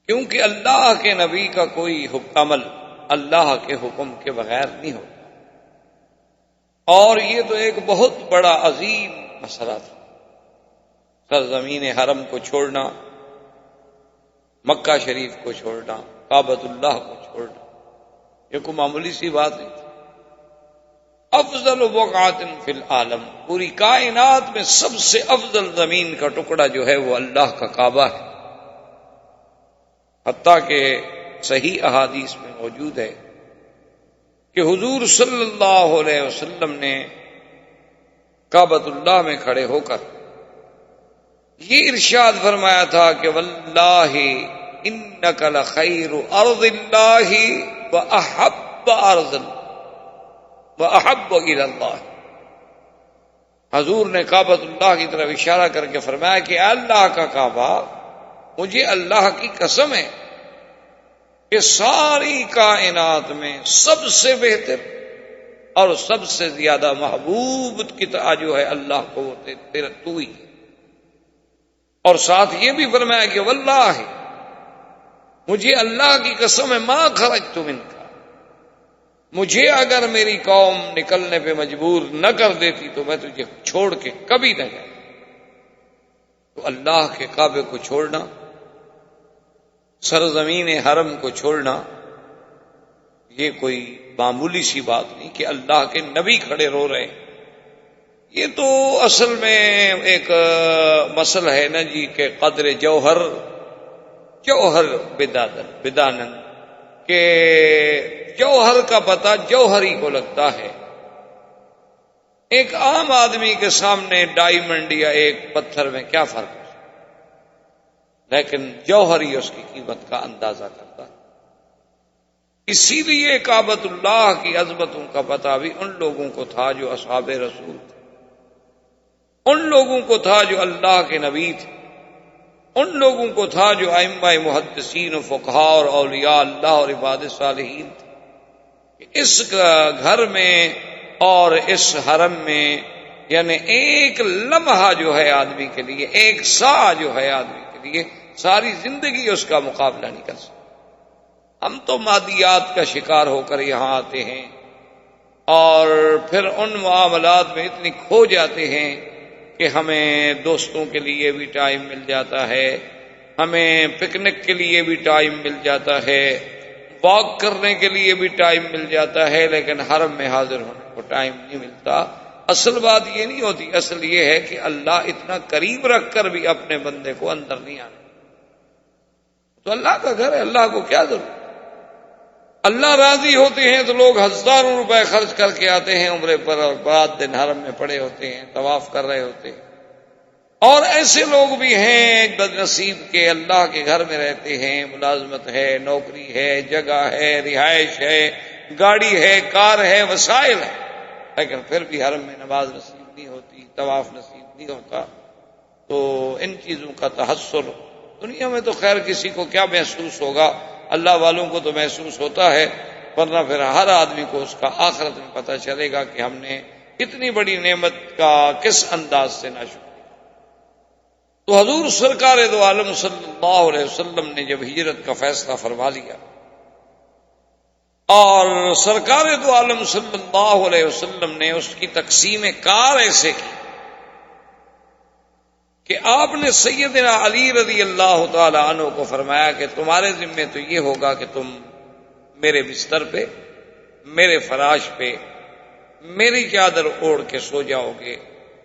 کیونکہ اللہ کے نبی کا کوئی عمل اللہ کے حکم کے بغیر نہیں ہوتا، اور یہ تو ایک بہت بڑا عظیم مسئلہ تھا، سرزمین حرم کو چھوڑنا، مکہ شریف کو چھوڑنا، کعبۃ اللہ کو چھوڑنا، یہ کوئی معمولی سی بات نہیں تھی۔ افضل بقعۃ فی العالم، پوری کائنات میں سب سے افضل زمین کا ٹکڑا جو ہے وہ اللہ کا کعبہ ہے، حتیٰ کہ صحیح احادیث میں موجود ہے کہ حضور صلی اللہ علیہ وسلم نے کعبۃ اللہ میں کھڑے ہو کر یہ ارشاد فرمایا تھا کہ واللہ انک لخیر ارض اللہ واحب ارض واحب الی اللہ۔ حضور نے کعبۃ اللہ کی طرف اشارہ کر کے فرمایا کہ اللہ کا کعبہ، مجھے اللہ کی قسم ہے کہ ساری کائنات میں سب سے بہتر اور سب سے زیادہ محبوب کتاب جو ہے اللہ کو وہ تیرا تو ہی، اور ساتھ یہ بھی فرمایا کہ واللہ مجھے اللہ کی قسم ہے ما خرجت منک، مجھے اگر میری قوم نکلنے پہ مجبور نہ کر دیتی تو میں تجھے چھوڑ کے کبھی نہ جاتا۔ تو اللہ کے کعبے کو چھوڑنا، سرزمین حرم کو چھوڑنا، یہ کوئی معمولی سی بات نہیں کہ اللہ کے نبی کھڑے رو رہے ہیں۔ یہ تو اصل میں ایک مسئلہ ہے نا جی کہ قدر جوہر بدانن، کہ جوہر کا پتہ جوہری کو لگتا ہے۔ ایک عام آدمی کے سامنے ڈائمنڈ یا ایک پتھر میں کیا فرق ہے، لیکن جوہری اس کی قیمت کا اندازہ کرتا ہے۔ اسی لیے کعبۃ اللہ کی عظمتوں کا پتہ بھی ان لوگوں کو تھا جو اصحاب رسول تھے، ان لوگوں کو تھا جو اللہ کے نبی تھے، ان لوگوں کو تھا جو ائمہ محدثین و فقہاء اور اولیاء اللہ اور عباد صالحین تھے۔ اس گھر میں اور اس حرم میں یعنی ایک لمحہ جو ہے آدمی کے لیے، ایک سا جو ہے آدمی کے لیے، ساری زندگی اس کا مقابلہ نہیں کر سکتا۔ ہم تو مادیات کا شکار ہو کر یہاں آتے ہیں اور پھر ان معاملات میں اتنی کھو جاتے ہیں کہ ہمیں دوستوں کے لیے بھی ٹائم مل جاتا ہے، ہمیں پکنک کے لیے بھی ٹائم مل جاتا ہے، واک کرنے کے لیے بھی ٹائم مل جاتا ہے، لیکن حرم میں حاضر ہونے کو ٹائم نہیں ملتا۔ اصل بات یہ نہیں ہوتی، اصل یہ ہے کہ اللہ اتنا قریب رکھ کر بھی اپنے بندے کو اندر نہیں آنے۔ تو اللہ کا گھر ہے، اللہ کو کیا ضرورت؟ اللہ راضی ہوتے ہیں تو لوگ ہزاروں روپے خرچ کر کے آتے ہیں عمرے پر اور رات دن حرم میں پڑے ہوتے ہیں، طواف کر رہے ہوتے ہیں۔ اور ایسے لوگ بھی ہیں بد نصیب کے اللہ کے گھر میں رہتے ہیں، ملازمت ہے، نوکری ہے، جگہ ہے، رہائش ہے، گاڑی ہے، کار ہے، وسائل ہے، لیکن پھر بھی حرم میں نماز نصیب نہیں ہوتی، طواف نصیب نہیں ہوتا۔ تو ان چیزوں کا تحسر دنیا میں تو خیر کسی کو کیا محسوس ہوگا، اللہ والوں کو تو محسوس ہوتا ہے، ورنہ پھر ہر آدمی کو اس کا آخرت میں پتہ چلے گا کہ ہم نے اتنی بڑی نعمت کا کس انداز سے ناشکر۔ تو حضور سرکار دو عالم صلی اللہ علیہ وسلم نے جب ہجرت کا فیصلہ فرما لیا اور سرکار دو عالم صلی اللہ علیہ وسلم نے اس کی تقسیم کار ایسے کی کہ آپ نے سیدنا علی رضی اللہ تعالی عنہ کو فرمایا کہ تمہارے ذمے تو یہ ہوگا کہ تم میرے بستر پہ، میرے فراش پہ میری چادر اوڑھ کے سو جاؤ گے،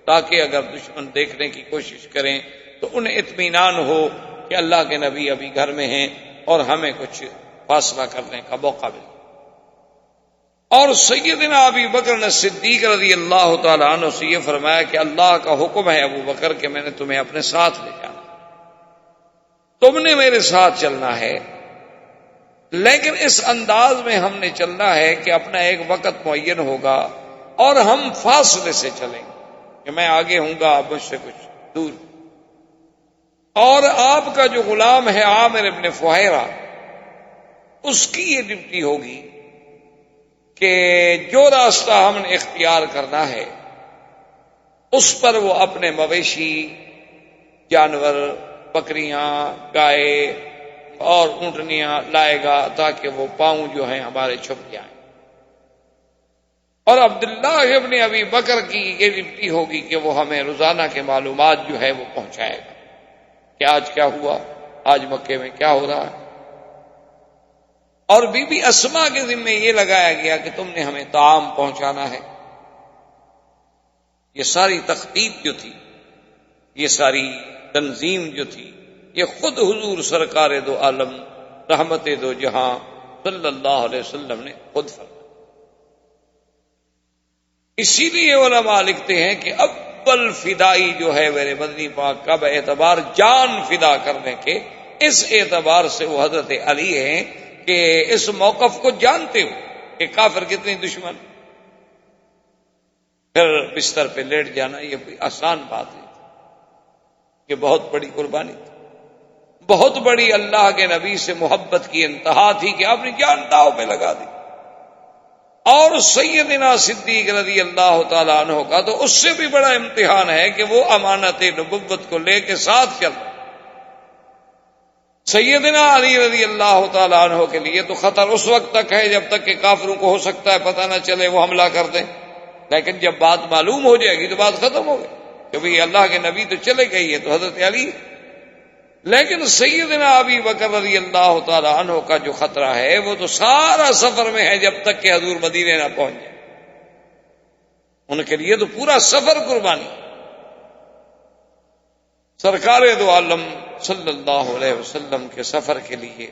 تاکہ اگر دشمن دیکھنے کی کوشش کریں تو انہیں اطمینان ہو کہ اللہ کے نبی ابھی گھر میں ہیں اور ہمیں کچھ فاصلہ کرنے کا موقع ملے۔ اور سیدنا ابی بکر صدیق رضی اللہ تعالی عنہ سے یہ فرمایا کہ اللہ کا حکم ہے ابو بکر کہ میں نے تمہیں اپنے ساتھ لے جانا، تم نے میرے ساتھ چلنا ہے، لیکن اس انداز میں ہم نے چلنا ہے کہ اپنا ایک وقت معین ہوگا اور ہم فاصلے سے چلیں گے کہ میں آگے ہوں گا، آپ مجھ سے کچھ دور، اور آپ کا جو غلام ہے عامر ابن فہیرہ، اس کی یہ ڈیوٹی ہوگی کہ جو راستہ ہم نے اختیار کرنا ہے اس پر وہ اپنے مویشی جانور، بکریاں، گائے اور اونٹنیاں لائے گا تاکہ وہ پاؤں جو ہیں ہمارے چھپ جائیں۔ اور عبداللہ ابن ابی بکر کی یہ ڈیوٹی ہوگی کہ وہ ہمیں روزانہ کے معلومات جو ہے وہ پہنچائے گا کہ آج کیا ہوا، آج مکے میں کیا ہو رہا ہے۔ اور بی بی اسما کے ذمہ یہ لگایا گیا کہ تم نے ہمیں طعام پہنچانا ہے۔ یہ ساری تخطیط جو تھی، یہ ساری تنظیم جو تھی، یہ خود حضور سرکار دو عالم رحمت دو جہاں صلی اللہ علیہ وسلم نے خود فرمایا۔ اسی لیے علماء لکھتے ہیں کہ اول فدائی جو ہے میرے مدنی پاک کا باعتبار جان فدا کرنے کے، اس اعتبار سے وہ حضرت علی ہیں کہ اس موقف کو جانتے ہو کہ کافر کتنی دشمن، پھر بستر پہ لیٹ جانا یہ کوئی آسان بات نہیں، یہ بہت بڑی قربانی تھی، بہت بڑی اللہ کے نبی سے محبت کی انتہا تھی کہ آپ نے جان داؤ پہ لگا دی۔ اور سیدنا صدیق رضی اللہ تعالی عنہ کا تو اس سے بھی بڑا امتحان ہے کہ وہ امانت نبوت کو لے کے ساتھ چل رہا۔ سیدنا علی رضی اللہ تعالیٰ عنہ کے لیے تو خطر اس وقت تک ہے جب تک کہ کافروں کو ہو سکتا ہے پتہ نہ چلے وہ حملہ کر دیں، لیکن جب بات معلوم ہو جائے گی تو بات ختم ہو گئی کہ بھئی اللہ کے نبی تو چلے گئی ہے تو حضرت علی۔ لیکن سیدنا ابی بکر رضی اللہ تعالیٰ عنہ کا جو خطرہ ہے وہ تو سارا سفر میں ہے جب تک کہ حضور مدینے نہ پہنچ جائے، ان کے لیے تو پورا سفر قربانی۔ سرکار دو عالم صلی اللہ علیہ وسلم کے سفر کے لیے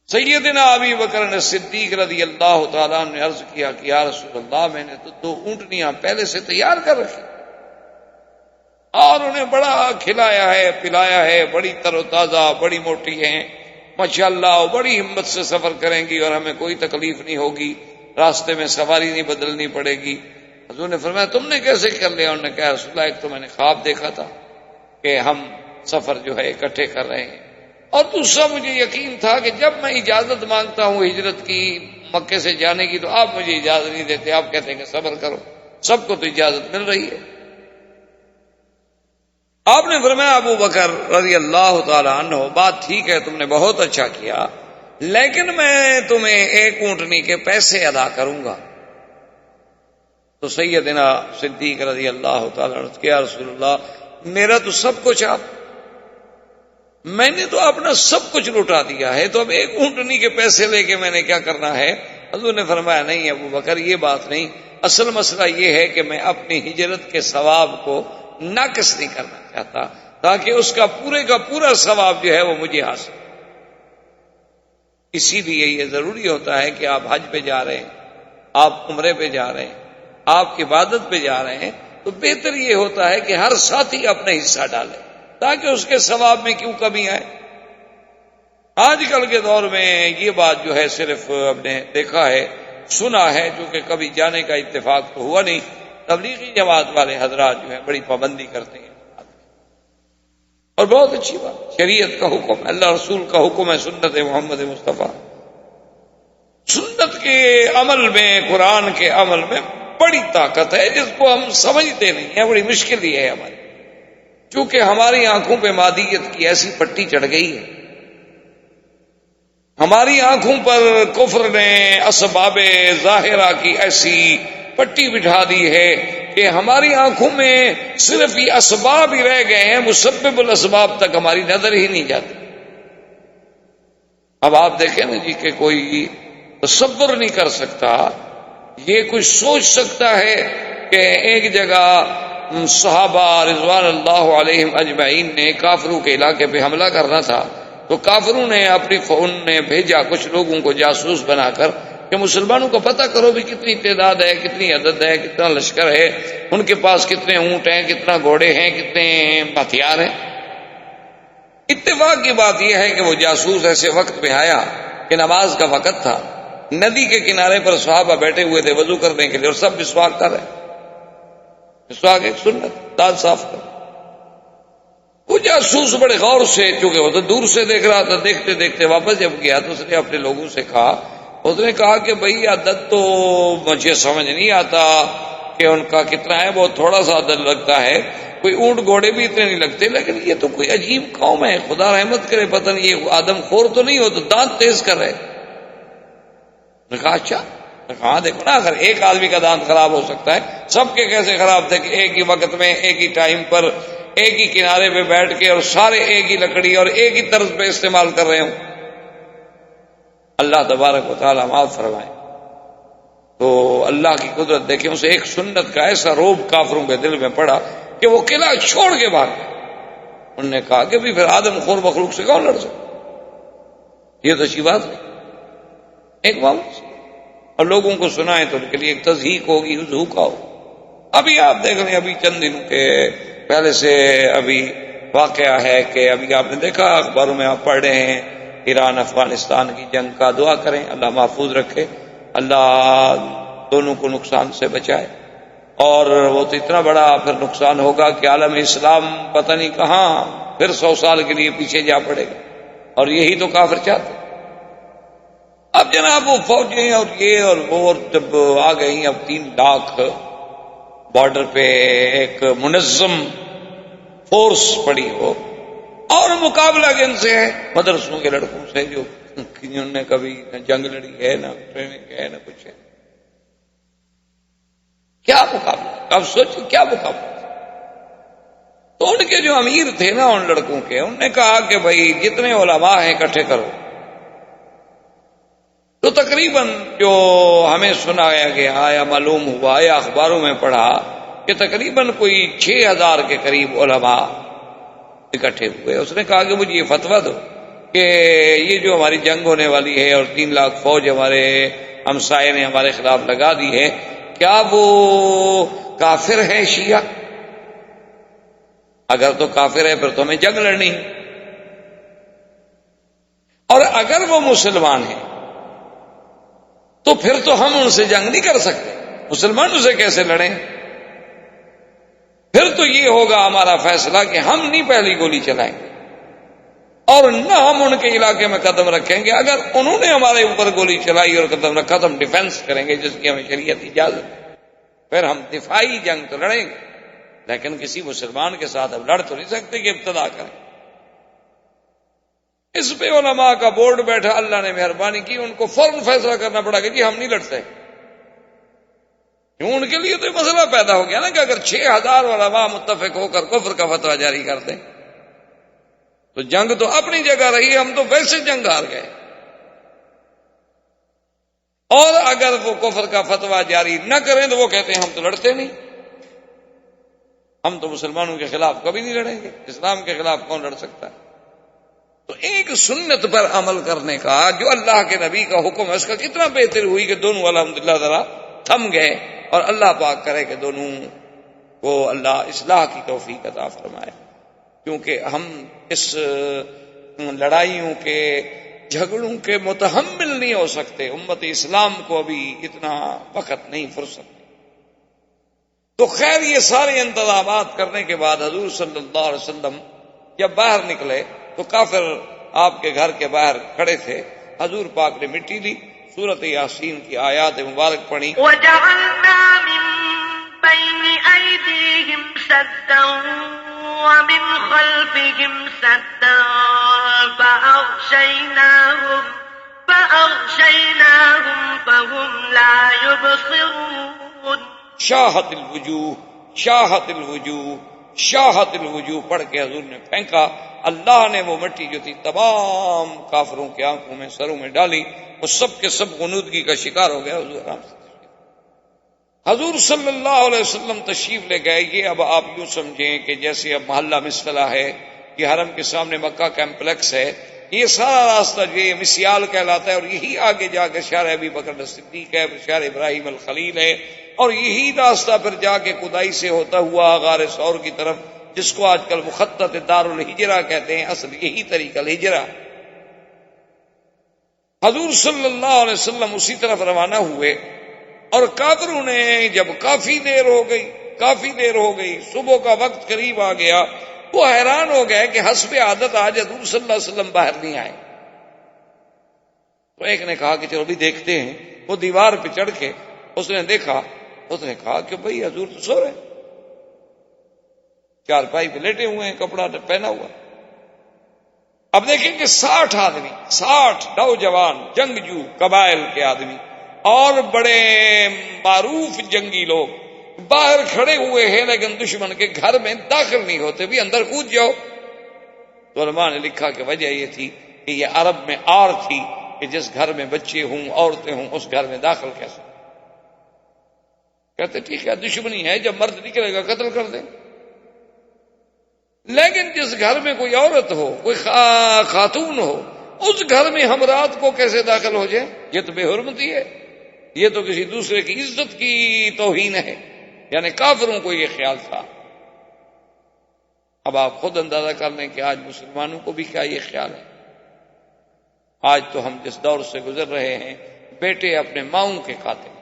سیدنا ابی بکر صدیق رضی اللہ تعالیٰ نے عرض کیا کہ یا رسول اللہ میں نے تو 2 اونٹنیاں پہلے سے تیار کر رکھی اور انہیں بڑا کھلایا ہے پلایا ہے، بڑی تر و تازہ، بڑی موٹی ہیں ماشاءاللہ، بڑی ہمت سے سفر کریں گی اور ہمیں کوئی تکلیف نہیں ہوگی، راستے میں سواری نہیں بدلنی پڑے گی۔ حضور نے فرمایا تم نے کیسے کر لیا؟ انہوں نے کہا رسول اللہ ایک تو میں نے خواب دیکھا تھا کہ ہم سفر جو ہے اکٹھے کر رہے ہیں، اور دوسرا مجھے یقین تھا کہ جب میں اجازت مانگتا ہوں ہجرت کی مکے سے جانے کی تو آپ مجھے اجازت نہیں دیتے، آپ کہتے ہیں کہ صبر کرو، سب کو تو اجازت مل رہی ہے۔ آپ نے فرمایا ابو بکر رضی اللہ تعالی عنہ بات ٹھیک ہے، تم نے بہت اچھا کیا، لیکن میں تمہیں 1 اونٹنی کے پیسے ادا کروں گا۔ تو سیدنا صدیق رضی اللہ تعالی عنہ کہ یا رسول اللہ میرا تو سب کچھ میں نے تو اپنا سب کچھ لوٹا دیا ہے، تو اب 1 اونٹنی کے پیسے لے کے میں نے کیا کرنا ہے؟ حضور نے فرمایا نہیں ابو بکر یہ بات نہیں، اصل مسئلہ یہ ہے کہ میں اپنی ہجرت کے ثواب کو ناقص نہیں کرنا چاہتا تاکہ اس کا پورے کا پورا ثواب جو ہے وہ مجھے حاصل۔ اسی لیے یہ ضروری ہوتا ہے کہ آپ حج پہ جا رہے ہیں، آپ عمرے پہ جا رہے ہیں، آپ عبادت پہ جا رہے ہیں، تو بہتر یہ ہوتا ہے کہ ہر ساتھی اپنا حصہ ڈالے تاکہ اس کے ثواب میں کیوں کمی آئے۔ آج کل کے دور میں یہ بات جو ہے صرف ہم نے دیکھا ہے، سنا ہے، جو کہ کبھی جانے کا اتفاق تو ہوا نہیں۔ تبلیغی جماعت والے حضرات جو ہیں بڑی پابندی کرتے ہیں اور بہت اچھی بات، شریعت کا حکم، اللہ رسول کا حکم ہے، سنت محمد مصطفیٰ، سنت کے عمل میں، قرآن کے عمل میں بڑی طاقت ہے جس کو ہم سمجھتے نہیں ہیں، بڑی مشکل ہی ہے ہماری، چونکہ ہماری آنکھوں پہ مادیت کی ایسی پٹی چڑھ گئی ہے، ہماری آنکھوں پر کفر نے اسباب ظاہرہ کی ایسی پٹی بٹھا دی ہے کہ ہماری آنکھوں میں صرف یہ اسباب ہی رہ گئے ہیں، مسبب الاسباب تک ہماری نظر ہی نہیں جاتی۔ اب آپ دیکھیں نا جی کہ کوئی تصور نہیں کر سکتا، یہ کوئی سوچ سکتا ہے کہ ایک جگہ صحابہ رضوان اللہ علیہم اجمعین نے کافروں کے علاقے پہ حملہ کرنا تھا، تو کافروں نے اپنی فون نے بھیجا کچھ لوگوں کو جاسوس بنا کر کہ مسلمانوں کو پتہ کرو بھی کتنی تعداد ہے، کتنی عدد ہے، کتنا لشکر ہے، ان کے پاس کتنے اونٹ ہیں، کتنا گھوڑے ہیں، کتنے ہتھیار ہیں۔ اتفاق کی بات یہ ہے کہ وہ جاسوس ایسے وقت میں آیا کہ نماز کا وقت تھا، ندی کے کنارے پر صحابہ بیٹھے ہوئے تھے وضو کرنے کے لیے اور سب مسواک کر رہے، مسواک ایک سنت، دانت صاف کر۔ وہ جاسوس بڑے غور سے، چونکہ وہ تو دور سے دیکھ رہا تھا، دیکھتے دیکھتے واپس جب گیا تو اس نے اپنے لوگوں سے کہا، اس نے کہا کہ بھئی عدد تو مجھے سمجھ نہیں آتا کہ ان کا کتنا ہے، بہت تھوڑا سا عدد لگتا ہے، کوئی اونٹ گھوڑے بھی اتنے نہیں لگتے، لیکن یہ تو کوئی عجیب قوم ہے، خدا رحمت کرے، پتہ نہیں یہ آدم خور تو نہیں ہو، تو دانت تیز کر رہے۔ نے کہا اچھا، کہاں دیکھو نا، اگر ایک آدمی کا دانت خراب ہو سکتا ہے، سب کے کیسے خراب تھے کہ ایک ہی وقت میں، ایک ہی ٹائم پر، ایک ہی کنارے پہ بیٹھ کے اور سارے ایک ہی لکڑی اور ایک ہی طرز پہ استعمال کر رہے ہوں۔ اللہ تبارک و تعالیٰ معاف فرمائے۔ تو اللہ کی قدرت دیکھیں، اسے ایک سنت کا ایسا روب کافروں کے دل میں پڑا کہ وہ قلعہ چھوڑ کے بھاگ گئے۔ انہوں نے کہا کہ بھی پھر آدم خور مخلوق سے کون لڑ سکتا، یہ تو اچھی بات نہیں، ایک معمول سے، اور لوگوں کو سنائیں تو ان کے لیے ایک تضحیق ہوگی، ذوقا ہو۔ ابھی آپ دیکھ لیں، ابھی چند دنوں کے پہلے سے ابھی واقعہ ہے کہ ابھی آپ نے دیکھا اخباروں میں آپ پڑھ رہے ہیں، ایران افغانستان کی جنگ کا، دعا کریں اللہ محفوظ رکھے، اللہ دونوں کو نقصان سے بچائے، اور وہ تو اتنا بڑا پھر نقصان ہوگا کہ عالم اسلام پتہ نہیں کہاں پھر 100 سال کے لیے پیچھے جا پڑے گا، اور یہی تو کافر چاہتے۔ اب جناب وہ فوجیں اور یہ اور وہ، اور جب آ گئی اب 3 لاکھ بارڈر پہ ایک منظم فورس پڑی ہو، اور مقابلہ کن سے ہے؟ مدرسوں کے لڑکوں سے جو انہوں نے کبھی نہ جنگ لڑی ہے، نہ ٹریننگ ہے، نہ کچھ ہے. کیا مقابلہ؟ اب سوچو کیا مقابلہ. تو ان کے جو امیر تھے نا ان لڑکوں کے، انہوں نے کہا کہ بھائی جتنے علماء ہیں اکٹھے کرو. تو تقریباً جو ہمیں سنایا گیا یا معلوم ہوا یا اخباروں میں پڑھا کہ تقریباً کوئی 6000 کے قریب علماء اکٹھے ہوئے. اس نے کہا کہ مجھے یہ فتویٰ دو کہ یہ جو ہماری جنگ ہونے والی ہے اور 3 لاکھ فوج ہمارے ہمسائے نے ہمارے خلاف لگا دی ہے، کیا وہ کافر ہے شیعہ؟ اگر تو کافر ہے پھر تو ہمیں جنگ لڑنی ہے، اور اگر وہ مسلمان ہیں تو پھر تو ہم ان سے جنگ نہیں کر سکتے. مسلمانوں سے کیسے لڑیں؟ پھر تو یہ ہوگا ہمارا فیصلہ کہ ہم نہیں پہلی گولی چلائیں گے اور نہ ہم ان کے علاقے میں قدم رکھیں گے. اگر انہوں نے ہمارے اوپر گولی چلائی اور قدم رکھا تو ہم ڈیفنس کریں گے جس کی ہمیں شریعت اجازت ہے. پھر ہم دفاعی جنگ تو لڑیں گے، لیکن کسی مسلمان کے ساتھ اب لڑ تو نہیں سکتے کہ ابتدا کریں. اس پہ علماء کا بورڈ بیٹھا، اللہ نے مہربانی کی، ان کو فوراً فیصلہ کرنا پڑا کہ جی ہم نہیں لڑتے. ان کے لیے تو مسئلہ پیدا ہو گیا نا کہ اگر 6000 علماء متفق ہو کر کفر کا فتویٰ جاری کر دیں تو جنگ تو اپنی جگہ رہی، ہم تو ویسے جنگ ہار گئے. اور اگر وہ کفر کا فتویٰ جاری نہ کریں تو وہ کہتے ہیں ہم تو لڑتے نہیں، ہم تو مسلمانوں کے خلاف کبھی نہیں لڑیں گے، اسلام کے خلاف کون لڑ سکتا ہے. تو ایک سنت پر عمل کرنے کا جو اللہ کے نبی کا حکم ہے اس کا کتنا بہتر ہوئی کہ دونوں الحمدللہ ذرا تھم گئے، اور اللہ پاک کرے کہ دونوں کو اللہ اصلاح کی توفیق عطا فرمائے. کیونکہ ہم اس لڑائیوں کے جھگڑوں کے متحمل نہیں ہو سکتے، امت اسلام کو ابھی اتنا وقت نہیں، فرصت. تو خیر یہ سارے انتظامات کرنے کے بعد حضور صلی اللہ علیہ وسلم جب باہر نکلے تو کافر آپ کے گھر کے باہر کھڑے تھے. حضور پاک نے مٹی لی، سورۃ یاسین کی آیات مبارک پڑھی. وَجَعَلْنَا مِن بَيْنِ أَيْدِيهِمْ سَدًّا وَمِنْ خَلْفِهِمْ سَدًّا فَأَغْشَيْنَاهُمْ فَهُمْ لَا يُبْصِرُونَ. شاہت الوجوہ، شاہت الوجوہ، شاہت الوجوہ پڑھ کے حضور نے پھینکا. اللہ نے وہ مٹی جو تھی تمام کافروں کی آنکھوں میں، سروں میں ڈالی، وہ سب کے سب غنودگی کا شکار ہو گیا. حضور آرام سے حضور صلی اللہ علیہ وسلم تشریف لے گئے. یہ اب آپ یوں سمجھیں کہ جیسے اب محلہ مسفلہ ہے، یہ حرم کے سامنے مکہ کمپلیکس ہے، یہ سارا راستہ جو یہ مسیال کہلاتا ہے، اور یہی آگے جا کے شہر ابی بکر صدیق ہے، شہر ابراہیم الخلیل ہے، اور یہی راستہ پھر جا کے کدائی سے ہوتا ہوا غار ثور کی طرف، جس کو آج کل مخطط دار الہجرہ کہتے ہیں. اصل یہی طریقہ الہجرہ. حضور صلی اللہ علیہ وسلم اسی طرف روانہ ہوئے، اور کافروں نے جب کافی دیر ہو گئی، صبح کا وقت قریب آ گیا، وہ حیران ہو گئے کہ حسب عادت آج حضور صلی اللہ علیہ وسلم باہر نہیں آئے. تو ایک نے کہا کہ چلو بھی دیکھتے ہیں. وہ دیوار پہ چڑھ کے اس نے دیکھا، اس نے کہا کہ بھئی حضور تو سو رہے، چارپائی پہ لیٹے ہوئے ہیں، کپڑا پہنا ہوا. اب دیکھیں کہ 60 آدمی، 60 نوجوان جنگجو قبائل کے آدمی اور بڑے معروف جنگی لوگ باہر کھڑے ہوئے ہیں، لیکن دشمن کے گھر میں داخل نہیں ہوتے، بھی اندر کود جاؤ. تو علماء نے لکھا کہ وجہ یہ تھی کہ یہ عرب میں آر تھی کہ جس گھر میں بچے ہوں، عورتیں ہوں، اس گھر میں داخل کیسے. کہتے ٹھیک ہے دشمنی ہے، جب مرد نکلے گا قتل کر دیں. لیکن جس گھر میں کوئی عورت ہو، کوئی خاتون ہو، اس گھر میں ہم رات کو کیسے داخل ہو جائیں؟ یہ تو بے حرمتی ہے، یہ تو کسی دوسرے کی عزت کی توہین ہے. یعنی کافروں کو یہ خیال تھا. اب آپ خود اندازہ کر لیں کہ آج مسلمانوں کو بھی کیا یہ خیال ہے. آج تو ہم جس دور سے گزر رہے ہیں، بیٹے اپنے ماؤں کے قاتل.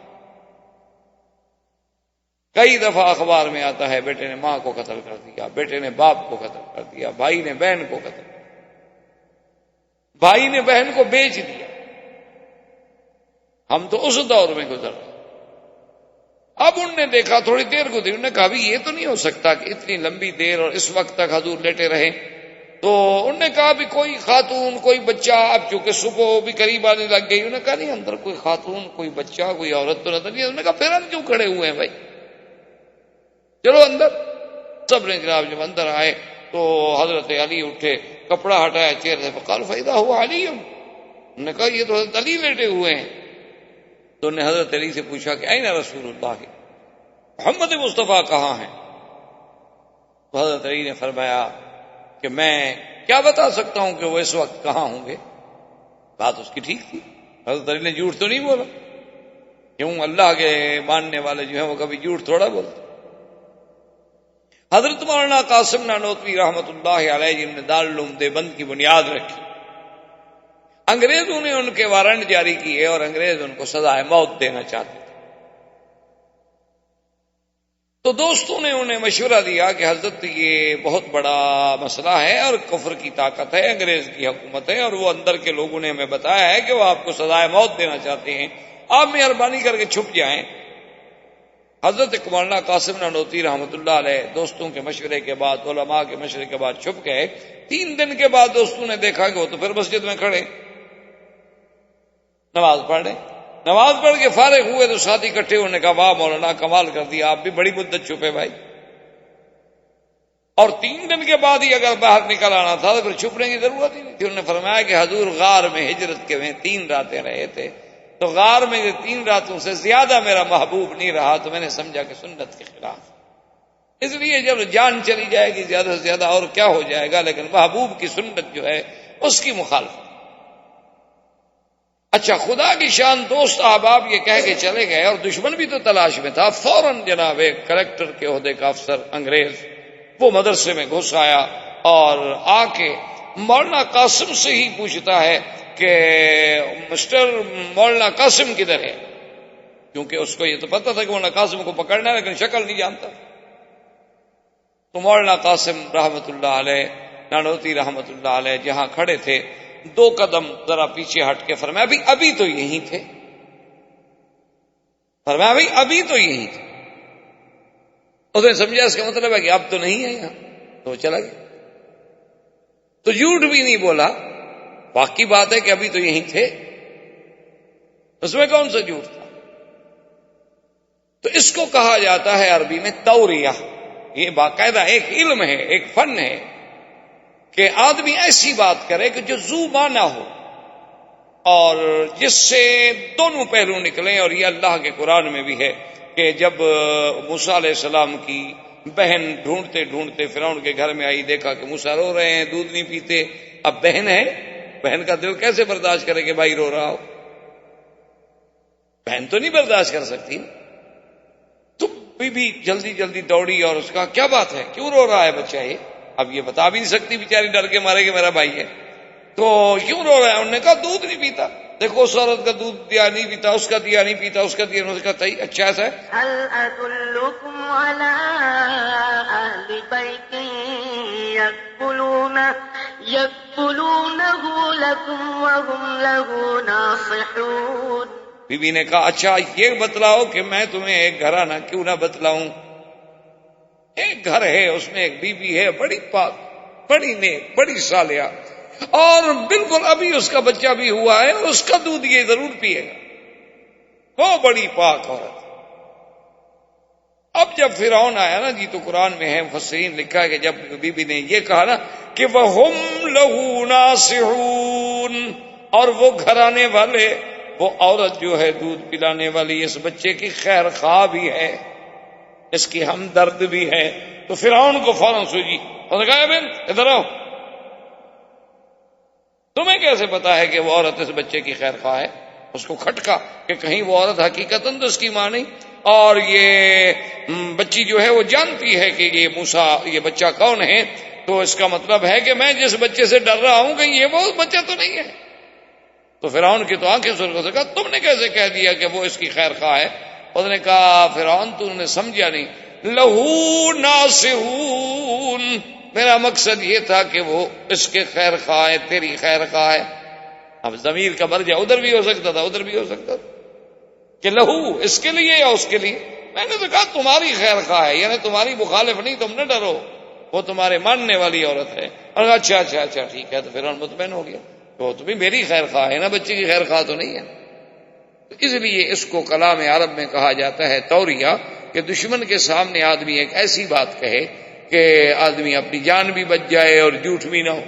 کئی دفعہ اخبار میں آتا ہے بیٹے نے ماں کو قتل کر دیا، بیٹے نے باپ کو قتل کر دیا، بھائی نے بہن کو قتل کر دیا، بھائی نے بہن کو بیچ دیا. ہم تو اس دور میں گزر رہے ہیں. اب انہوں نے دیکھا تھوڑی دیر گزری، انہوں نے کہا بھی یہ تو نہیں ہو سکتا کہ اتنی لمبی دیر اور اس وقت تک حضور لیٹے رہے. تو انہوں نے کہا بھی کوئی خاتون کوئی بچہ، اب چونکہ صبح بھی قریب آنے لگ گئی، انہوں نے کہا نہیں اندر کوئی خاتون کوئی بچہ کوئی عورت تو نظر نہیں. انہوں نے کہا پھر ہم کیوں کھڑے ہوئے ہیں بھائی، چلو اندر. سب نے جناب جب اندر آئے تو حضرت علی اٹھے، کپڑا ہٹایا چہرے سے، فقال فإذا هو علی. انہوں نے کہا یہ تو حضرت علی لیٹے ہوئے ہیں. تو انہوں نے حضرت علی سے پوچھا کہ این رسول اللہ، محمد مصطفیٰ کہاں ہیں؟ تو حضرت علی نے فرمایا کہ میں کیا بتا سکتا ہوں کہ وہ اس وقت کہاں ہوں گے. بات اس کی ٹھیک تھی، حضرت علی نے جھوٹ تو نہیں بولا. کیوں؟ اللہ کے ماننے والے جو ہیں وہ کبھی جھوٹ تھوڑا بولتے. حضرت مولانا قاسم نانوتوی رحمۃ اللہ علیہ جن نے دارالعلوم دیوبند کی بنیاد رکھی، انگریزوں نے ان کے وارنٹ جاری کیے اور انگریز ان کو سزائے موت دینا چاہتے تھے. تو دوستوں نے انہیں مشورہ دیا کہ حضرت یہ بہت بڑا مسئلہ ہے اور کفر کی طاقت ہے، انگریز کی حکومت ہے، اور وہ اندر کے لوگوں نے ہمیں بتایا ہے کہ وہ آپ کو سزائے موت دینا چاہتے ہیں، آپ مہربانی کر کے چھپ جائیں. حضرت مولانا قاسم نانوتوی رحمۃ اللہ علیہ دوستوں کے مشورے کے بعد، علماء کے مشورے کے بعد چھپ گئے. 3 دن کے بعد دوستوں نے دیکھا کہ وہ تو پھر مسجد میں کھڑے نماز پڑھ رہے. نماز پڑھ کے فارغ ہوئے تو ساتھی اکٹھے انہوں نے کہا واہ مولانا کمال کر دیا، آپ بھی بڑی مدت چھپے بھائی، اور 3 دن کے بعد ہی اگر باہر نکل آنا تھا تو پھر چھپنے کی ضرورت ہی نہیں تھی. انہوں نے فرمایا کہ حضور غار میں ہجرت کے میں 3 راتیں رہے تھے، تو غار میں 3 راتوں سے زیادہ میرا محبوب نہیں رہا، تو میں نے سمجھا کہ سنت کے خلاف. اس لیے جب جان چلی جائے گی زیادہ سے زیادہ اور کیا ہو جائے گا، لیکن محبوب کی سنت جو ہے اس کی مخالفت. اچھا خدا کی شان دوست احباب یہ کہہ کے چلے گئے، اور دشمن بھی تو تلاش میں تھا. فوراً جناب ایک کلیکٹر کے عہدے کا افسر انگریز وہ مدرسے میں گھس آیا اور آ کے مولانا قاسم سے ہی پوچھتا ہے کہ مسٹر مولانا قاسم کدھر ہے، کیونکہ اس کو یہ تو پتا تھا کہ مولانا قاسم کو پکڑنا ہے لیکن شکل نہیں جانتا. تو مولانا قاسم رحمت اللہ علیہ نانوتوی رحمت اللہ علیہ جہاں کھڑے تھے 2 قدم ذرا پیچھے ہٹ کے فرمایا ابھی تو یہیں تھے، فرمایا ابھی تو یہیں تھے. اس نے سمجھا اس کا مطلب ہے کہ اب تو نہیں ہے یہاں، تو چلا گیا. تو جھوٹ بھی نہیں بولا، واقعی بات ہے کہ ابھی تو یہیں تھے، اس میں کون سا جھوٹ تھا. تو اس کو کہا جاتا ہے عربی میں توریہ. یہ باقاعدہ ایک علم ہے، ایک فن ہے کہ آدمی ایسی بات کرے کہ جو ذو معنی ہو اور جس سے دونوں پہلو نکلیں. اور یہ اللہ کے قرآن میں بھی ہے کہ جب موسیٰ علیہ السلام کی بہن ڈھونڈتے ڈھونڈتے فرعون کے گھر میں آئی، دیکھا کہ موسیٰ رو رہے ہیں، دودھ نہیں پیتے. اب بہن ہے، بہن کا دل کیسے برداشت کرے کہ بھائی رو رہا ہو؟ بہن تو نہیں برداشت کر سکتی. تو بی جلدی جلدی دوڑی اور اس کا کیا بات ہے، کیوں رو رہا ہے بچہ یہ؟ اب یہ بتا بھی نہیں سکتی بیچاری، ڈر کے مارے کہ میرا بھائی ہے. تو کیوں رو رہا ہے؟ انہوں نے کہا دودھ نہیں پیتا. دیکھو اس عورت کا دودھ دیا نہیں پیتا، اس کا دیا نہیں پیتا، اس کا دیا. انہوں نے کہا صحیح، اچھا ایسا ہے. هل أدلكم على أهل بيت يكفلونه لكم وهم له ناصحون. بی بی نے کہا اچھا یہ بتلاؤ کہ میں تمہیں ایک گھرانہ کیوں نہ بتلاؤں. ایک گھر ہے، اس میں ایک بی بی ہے، بڑی پاک، بڑی نیک، بڑی صالحہ، اور بالکل ابھی اس کا بچہ بھی ہوا ہے اور اس کا دودھ یہ ضرور پیے گا. وہ بڑی پاک عورت. اب جب فرعون آیا نا جی، تو قرآن میں ہے، مفسرین لکھا ہے کہ جب بی بی نے یہ کہا نا کہ وَهُمْ لَهُ نَاصِحُونَ، اور وہ گھرانے والے، وہ عورت جو ہے دودھ پلانے والی اس بچے کی خیر خواہ بھی ہے، اس کی ہمدرد بھی ہے. تو فرعون کو فوراً سوجی، اور کہا بن ادھر آؤ، تمہیں کیسے پتا ہے کہ وہ عورت اس بچے کی خیر خواہ ہے؟ اس کو کھٹکا کہ کہیں وہ عورت حقیقتاً تو اس کی ماں نہیں، اور یہ بچی جو ہے وہ جانتی ہے کہ یہ موسیٰ، یہ بچہ کون ہے. تو اس کا مطلب ہے کہ میں جس بچے سے ڈر رہا ہوں کہیں یہ وہ بچہ تو نہیں ہے. تو فرعون کی تو آنکھیں سرخ سے کہا تم نے کیسے کہہ دیا کہ وہ اس کی خیر خواہ ہے؟ اس نے کہا فرعون تو نے سمجھا نہیں، لہو ناصحون، میرا مقصد یہ تھا کہ وہ اس کے خیر خواہ ہے، تیری خیر خواہ ہے. اب ضمیر کا مرجع ادھر بھی ہو سکتا تھا، ادھر بھی ہو سکتا تھا کہ لہو اس کے لیے یا اس کے لیے. میں نے تو کہا تمہاری خیر خواہ ہے، یعنی تمہاری مخالف نہیں، تم نہ ڈرو. وہ تمہارے ماننے والی عورت ہے. اور اچھا اچھا اچھا ٹھیک ہے. تو پھر مطمئن ہو گیا وہ تو بھی میری خیر خواہ ہے نا, بچے کی خیر خواہ تو نہیں ہے. تو اس لیے اس کو کلام عرب میں کہا جاتا ہے توریہ, کہ دشمن کے سامنے آدمی ایک ایسی بات کہے کہ آدمی اپنی جان بھی بچ جائے اور جھوٹ بھی نہ ہو,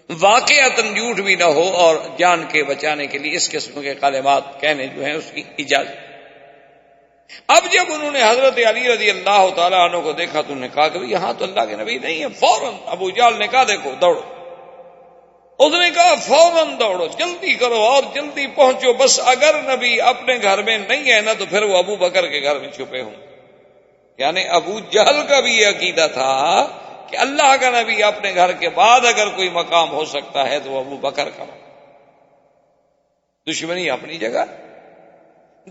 واقعتاً جھوٹ بھی نہ ہو, اور جان کے بچانے کے لیے اس قسم کے کلمات کہنے جو ہیں اس کی اجازت. اب جب انہوں نے حضرت علی رضی اللہ تعالیٰ عنہ کو دیکھا تو انہوں نے کہا کہ یہاں تو اللہ کے نبی نہیں ہے. فوراً ابو جہل نے کہا دیکھو دوڑو. اس نے کہا فوراً دوڑو, جلدی کرو اور جلدی پہنچو, بس اگر نبی اپنے گھر میں نہیں ہے نا تو پھر وہ ابو بکر کے گھر میں چھپے ہوں. یعنی ابو جہل کا بھی یہ عقیدہ تھا کہ اللہ کا نبی اپنے گھر کے بعد اگر کوئی مقام ہو سکتا ہے تو وہ ابو بکر کا مقام. دشمنی اپنی جگہ.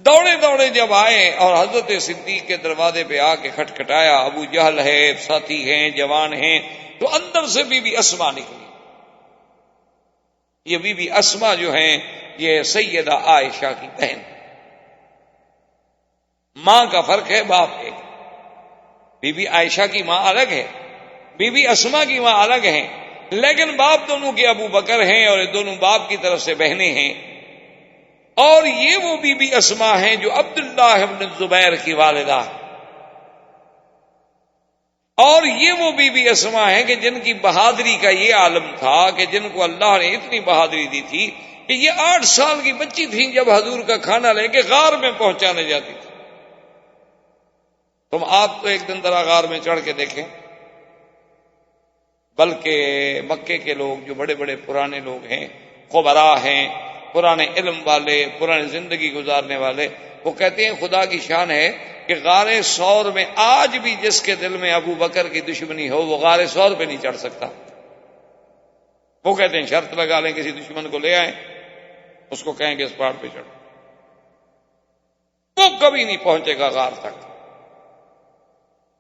دوڑے دوڑے جب آئے اور حضرت صدیق کے دروازے پہ آ کے کھٹکھٹایا, ابو جہل ہے, ساتھی ہیں, جوان ہیں, تو اندر سے بی بی اسما نکلی. یہ بی بی اسما جو ہیں یہ سیدہ عائشہ کی بہن. ماں کا فرق ہے, باپ ایک. بی بی عائشہ کی ماں الگ ہے, بی بی اسما کی ماں الگ ہیں, لیکن باپ دونوں کے ابو بکر ہیں اور یہ دونوں باپ کی طرف سے بہنیں ہیں. اور یہ وہ بی بی اسما ہیں جو عبداللہ ابن زبیر کی والدہ, اور یہ وہ بی بی اسما ہیں کہ جن کی بہادری کا یہ عالم تھا کہ جن کو اللہ نے اتنی بہادری دی تھی کہ یہ 8 سال کی بچی تھیں جب حضور کا کھانا لے کے غار میں پہنچانے جاتی تھی. تم آپ تو ایک دن ذرا غار میں چڑھ کے دیکھیں, بلکہ مکے کے لوگ جو بڑے بڑے پرانے لوگ ہیں, خبراء ہیں, پرانے علم والے, پرانی زندگی گزارنے والے, وہ کہتے ہیں خدا کی شان ہے کہ غار ثور میں آج بھی جس کے دل میں ابو بکر کی دشمنی ہو وہ غار ثور پہ نہیں چڑھ سکتا. وہ کہتے ہیں شرط لگا لیں کسی دشمن کو لے آئیں, اس کو کہیں کہ اس پہاڑ پہ چڑھو, وہ کبھی نہیں پہنچے گا غار تک.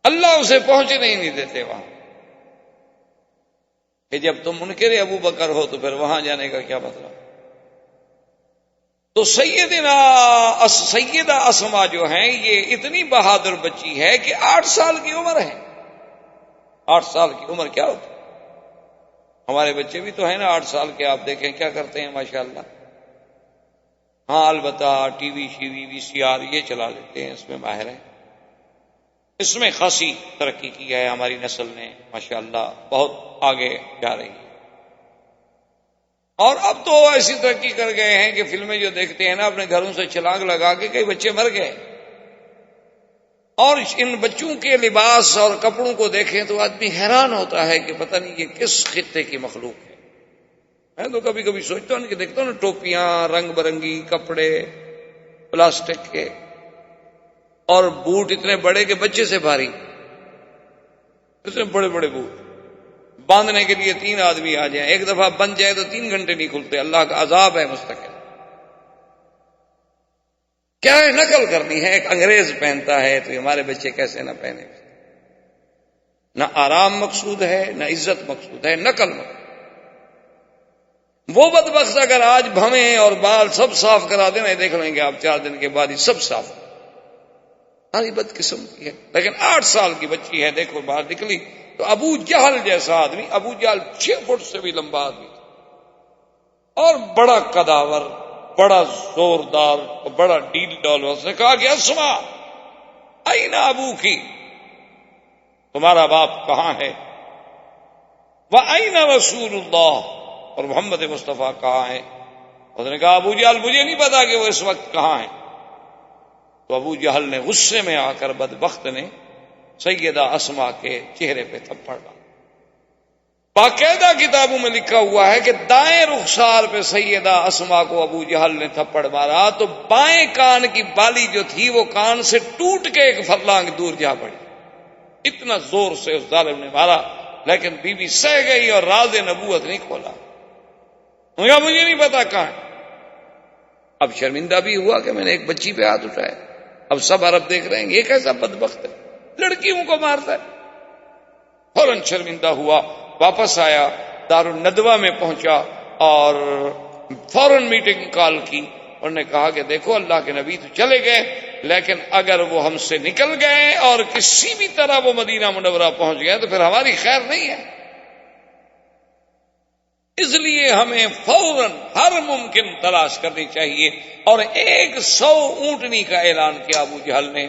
اللہ اسے پہنچنے ہی نہیں دیتے وہاں. کہ جب تم منکر ابو بکر ہو تو پھر وہاں جانے کا کیا مطلب. تو سیدہ اسما جو ہیں یہ اتنی بہادر بچی ہے کہ 8 سال کی عمر ہے. 8 سال کی عمر کیا ہوتی ہے؟ ہمارے بچے بھی تو ہیں نا 8 سال کے, آپ دیکھیں کیا کرتے ہیں ماشاءاللہ. ہاں البتہ ٹی وی شیوی وی سی آر یہ چلا لیتے ہیں, اس میں ماہر ہیں. اس میں خاصی ترقی کی ہے ہماری نسل نے ماشاءاللہ, بہت آگے جا رہی ہے. اور اب تو ایسی ترقی کر گئے ہیں کہ فلمیں جو دیکھتے ہیں نا اپنے گھروں سے چھلانگ لگا کے کئی بچے مر گئے. اور ان بچوں کے لباس اور کپڑوں کو دیکھیں تو آدمی حیران ہوتا ہے کہ پتہ نہیں یہ کس خطے کی مخلوق ہے. میں تو کبھی کبھی سوچتا ہوں کہ دیکھتا ہوں نا ٹوپیاں, رنگ برنگی کپڑے پلاسٹک کے, اور بوٹ اتنے بڑے کہ بچے سے بھاری, اتنے بڑے بڑے بوٹ باندھنے کے لیے 3 آدمی آ جائیں, ایک دفعہ بند جائے تو 3 گھنٹے نہیں کھلتے. اللہ کا عذاب ہے مستقل. کیا ہے نقل کرنی ہے. ایک انگریز پہنتا ہے تو ہمارے بچے کیسے نہ پہنے. نہ آرام مقصود ہے نہ عزت مقصود ہے, نقل مقصود. وہ بدبخت اگر آج بھویں اور بال سب صاف کرا دینا, دیکھ لیں گے آپ 4 دن کے بعد ہی سب صاف. ہماری بد قسمتی ہے. لیکن 8 سال کی بچی ہے, دیکھو باہر نکلی تو ابو جہل جیسا آدمی, ابو جہل 6 فٹ سے بھی لمبا آدمی اور بڑا قداور, بڑا زوردار اور بڑا ڈیل ڈال. اس نے کہا کہ اسما این ابو کی, تمہارا باپ کہاں ہے؟ وَأَيْنَ رسول اللہ, اور محمد مصطفیٰ کہاں ہے؟ اس نے کہا ابو جہل مجھے نہیں پتا کہ وہ اس وقت کہاں ہے. تو ابو جہل نے غصے میں آ کر بدبخت نے سیدہ اسما کے چہرے پہ تھپڑ ڈالا. باقاعدہ کتابوں میں لکھا ہوا ہے کہ دائیں رخسار پہ سیدہ اسما کو ابو جہل نے تھپڑ مارا تو بائیں کان کی بالی جو تھی وہ کان سے ٹوٹ کے 1 فرلانگ دور جا پڑی. اتنا زور سے اس ظالم نے مارا, لیکن بی بی سہ گئی اور راز نبوت نہیں کھولا. مجھے نہیں پتا کہاں ہے. اب شرمندہ بھی ہوا کہ میں نے ایک بچی پہ ہاتھ اٹھایا. اب سب عرب دیکھ رہے ہیں یہ کیسا بدبخت ہے, لڑکیوں کو مارتا ہے. فوراً شرمندہ ہوا, واپس آیا, دارالندوہ میں پہنچا اور فوراً میٹنگ کال کی. انہوں نے کہا کہ دیکھو اللہ کے نبی تو چلے گئے لیکن اگر وہ ہم سے نکل گئے اور کسی بھی طرح وہ مدینہ منورہ پہنچ گئے تو پھر ہماری خیر نہیں ہے. اس لیے ہمیں فوراً ہر ممکن تلاش کرنی چاہیے. اور 100 اونٹنی کا اعلان کیا ابو جہل نے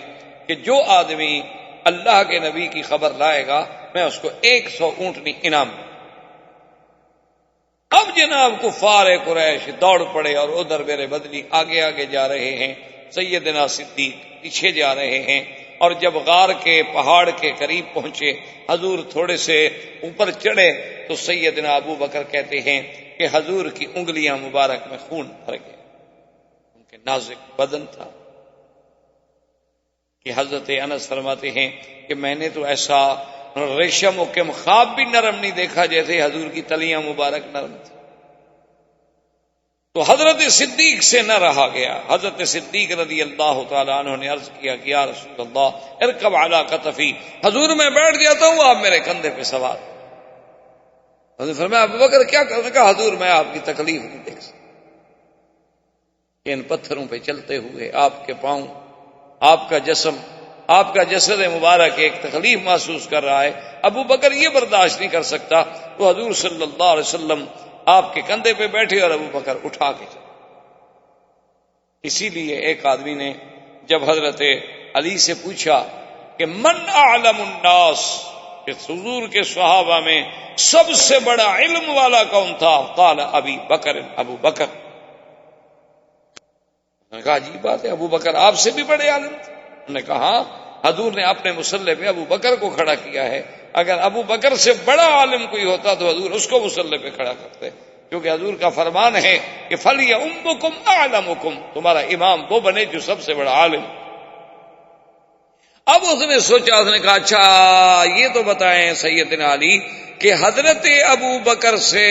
کہ جو آدمی اللہ کے نبی کی خبر لائے گا میں اس کو 100 اونٹنی انعام دوں. اب جناب کفار قریش دوڑ پڑے اور ادھر میرے بدلی آگے آگے جا رہے ہیں، سیدنا صدیق پیچھے جا رہے ہیں. اور جب غار کے پہاڑ کے قریب پہنچے، حضور تھوڑے سے اوپر چڑھے تو سیدنا ابو بکر کہتے ہیں کہ حضور کی انگلیاں مبارک میں خون بھر گئے. ان کے نازک بدن تھا کہ حضرت انس فرماتے ہیں کہ میں نے تو ایسا ریشم و کم خواب بھی نرم نہیں دیکھا جیسے حضور کی تلیاں مبارک نرم تھی. تو حضرت صدیق سے نہ رہا گیا. حضرت صدیق رضی اللہ تعالیٰ عنہ نے عرض کیا کہ یا رسول اللہ ارکب علی کتفی، حضور میں بیٹھ جاتا ہوں آپ میرے کندھے پہ سوار. حضور فرمایا ابو بکر کیا کرنے کا؟ حضور میں آپ کی تکلیف نہیں دیکھ سکتا کہ ان پتھروں پہ چلتے ہوئے آپ کے پاؤں، آپ کا جسم، آپ کا جسد مبارک ایک تکلیف محسوس کر رہا ہے. ابو بکر یہ برداشت نہیں کر سکتا. تو حضور صلی اللہ علیہ وسلم آپ کے کندھے پہ بیٹھے اور ابو بکر اٹھا کے چلے. اسی لیے ایک آدمی نے جب حضرت علی سے پوچھا کہ من اعلم الناس، کہ حضور کے صحابہ میں سب سے بڑا علم والا کون تھا؟ قال ابی بکر، ابو بکر. نے کہا عجیب بات ہے، ابو بکر آپ سے بھی بڑے عالم تھے؟ انہوں نے کہا ہاں، حضور نے اپنے مصلی پہ ابو بکر کو کھڑا کیا ہے. اگر ابو بکر سے بڑا عالم کوئی ہوتا تو حضور اس کو مصلی پہ کھڑا کرتے، کیونکہ حضور کا فرمان ہے کہ فَلْيَؤُمُّكُمْ أَعْلَمُكُمْ، تمہارا امام وہ بنے جو سب سے بڑا عالم. اب اس نے سوچا، اس نے کہا اچھا یہ تو بتائیں سیدنا علی کہ حضرت ابو بکر سے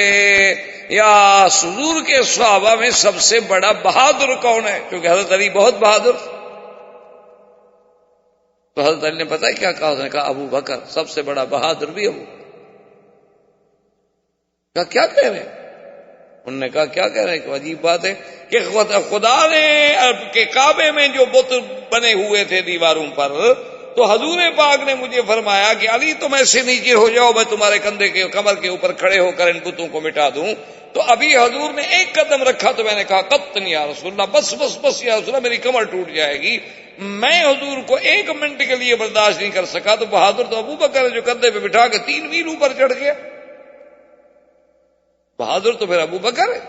یا حضور کے صحابہ میں سب سے بڑا بہادر کون ہے؟ کیونکہ حضرت علی بہت بہادر تھے. تو حضرت علی نے پتہ کیا کہا؟ اس نے کہا ابو بکر سب سے بڑا بہادر بھی ابو. کہا کیا کہہ رہے ہیں؟ انہوں نے کہا کیا کہہ رہے ہیں؟ کہ عجیب بات ہے کہ خدا نے کہ کعبے میں جو بت بنے ہوئے تھے دیواروں پر، تو حضور پاک نے مجھے فرمایا کہ علی تم ایسے نیچے ہو جاؤ، میں تمہارے کندھے کے کمر کے اوپر کھڑے ہو کر ان بتوں کو مٹا دوں. تو ابھی حضور نے ایک قدم رکھا تو میں نے کہا قطن یا رسول اللہ، بس بس بس یا رسول اللہ، میری کمر ٹوٹ جائے گی. میں حضور کو 1 منٹ کے لیے برداشت نہیں کر سکا. تو بہادر تو ابو بکر ہے جو کندھے پہ بٹھا کے 3 میل اوپر چڑھ گیا. بہادر تو پھر ابو بکر ہے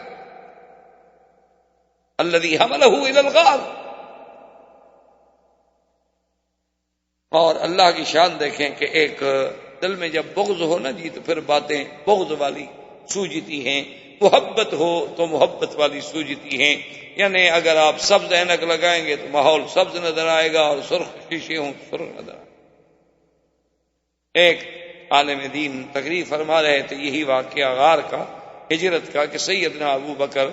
الذی حملہ الی الغار. اور اللہ کی شان دیکھیں کہ ایک دل میں جب بغض ہو نا جی تو پھر باتیں بغض والی سوجتی ہیں، محبت ہو تو محبت والی سوجتی ہیں. یعنی اگر آپ سبز اینک لگائیں گے تو ماحول سبز نظر آئے گا، اور سرخ شیشے ہوں سرخ نظر آئے گا. ایک عالم دین تقریر فرما رہے تھے یہی واقعہ غار کا، ہجرت کا، کہ سیدنا ابو بکر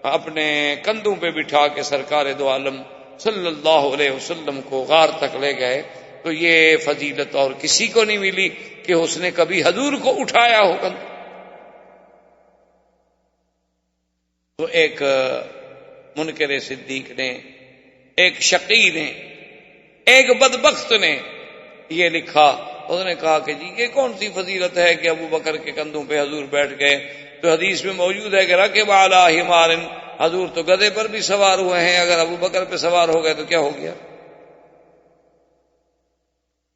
اپنے کندھوں پہ بٹھا کے سرکار دو عالم صلی اللہ علیہ وسلم کو غار تک لے گئے. تو یہ فضیلت اور کسی کو نہیں ملی کہ اس نے کبھی حضور کو اٹھایا ہو کندھوں. تو ایک منکر صدیق نے، ایک شقی نے، ایک بدبخت نے یہ لکھا. اس نے کہا کہ جی یہ کون سی فضیلت ہے کہ ابو بکر کے کندھوں پہ حضور بیٹھ گئے؟ تو حدیث میں موجود ہے کہ رکب علی حمار، حضور تو گدھے پر بھی سوار ہوئے ہیں، اگر ابو بکر پہ سوار ہو گئے تو کیا ہو گیا؟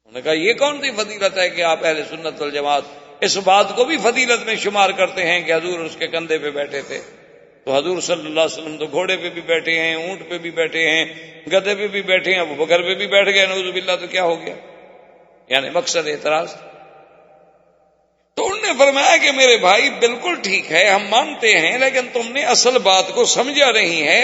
انہوں نے کہا یہ کون سی فضیلت ہے کہ آپ اہل سنت والجماعت اس بات کو بھی فضیلت میں شمار کرتے ہیں کہ حضور اس کے کندھے پہ بیٹھے تھے؟ تو حضور صلی اللہ علیہ وسلم تو گھوڑے پہ بھی بیٹھے ہیں، اونٹ پہ بھی بیٹھے ہیں، گدھے پہ بھی بیٹھے ہیں، ابو بکر پہ بھی بیٹھ گئے نعوذ باللہ، تو کیا ہو گیا؟ یعنی مقصد اعتراض. تو انہوں نے فرمایا کہ میرے بھائی بالکل ٹھیک ہے، ہم مانتے ہیں، لیکن تم نے اصل بات کو سمجھا نہیں ہے.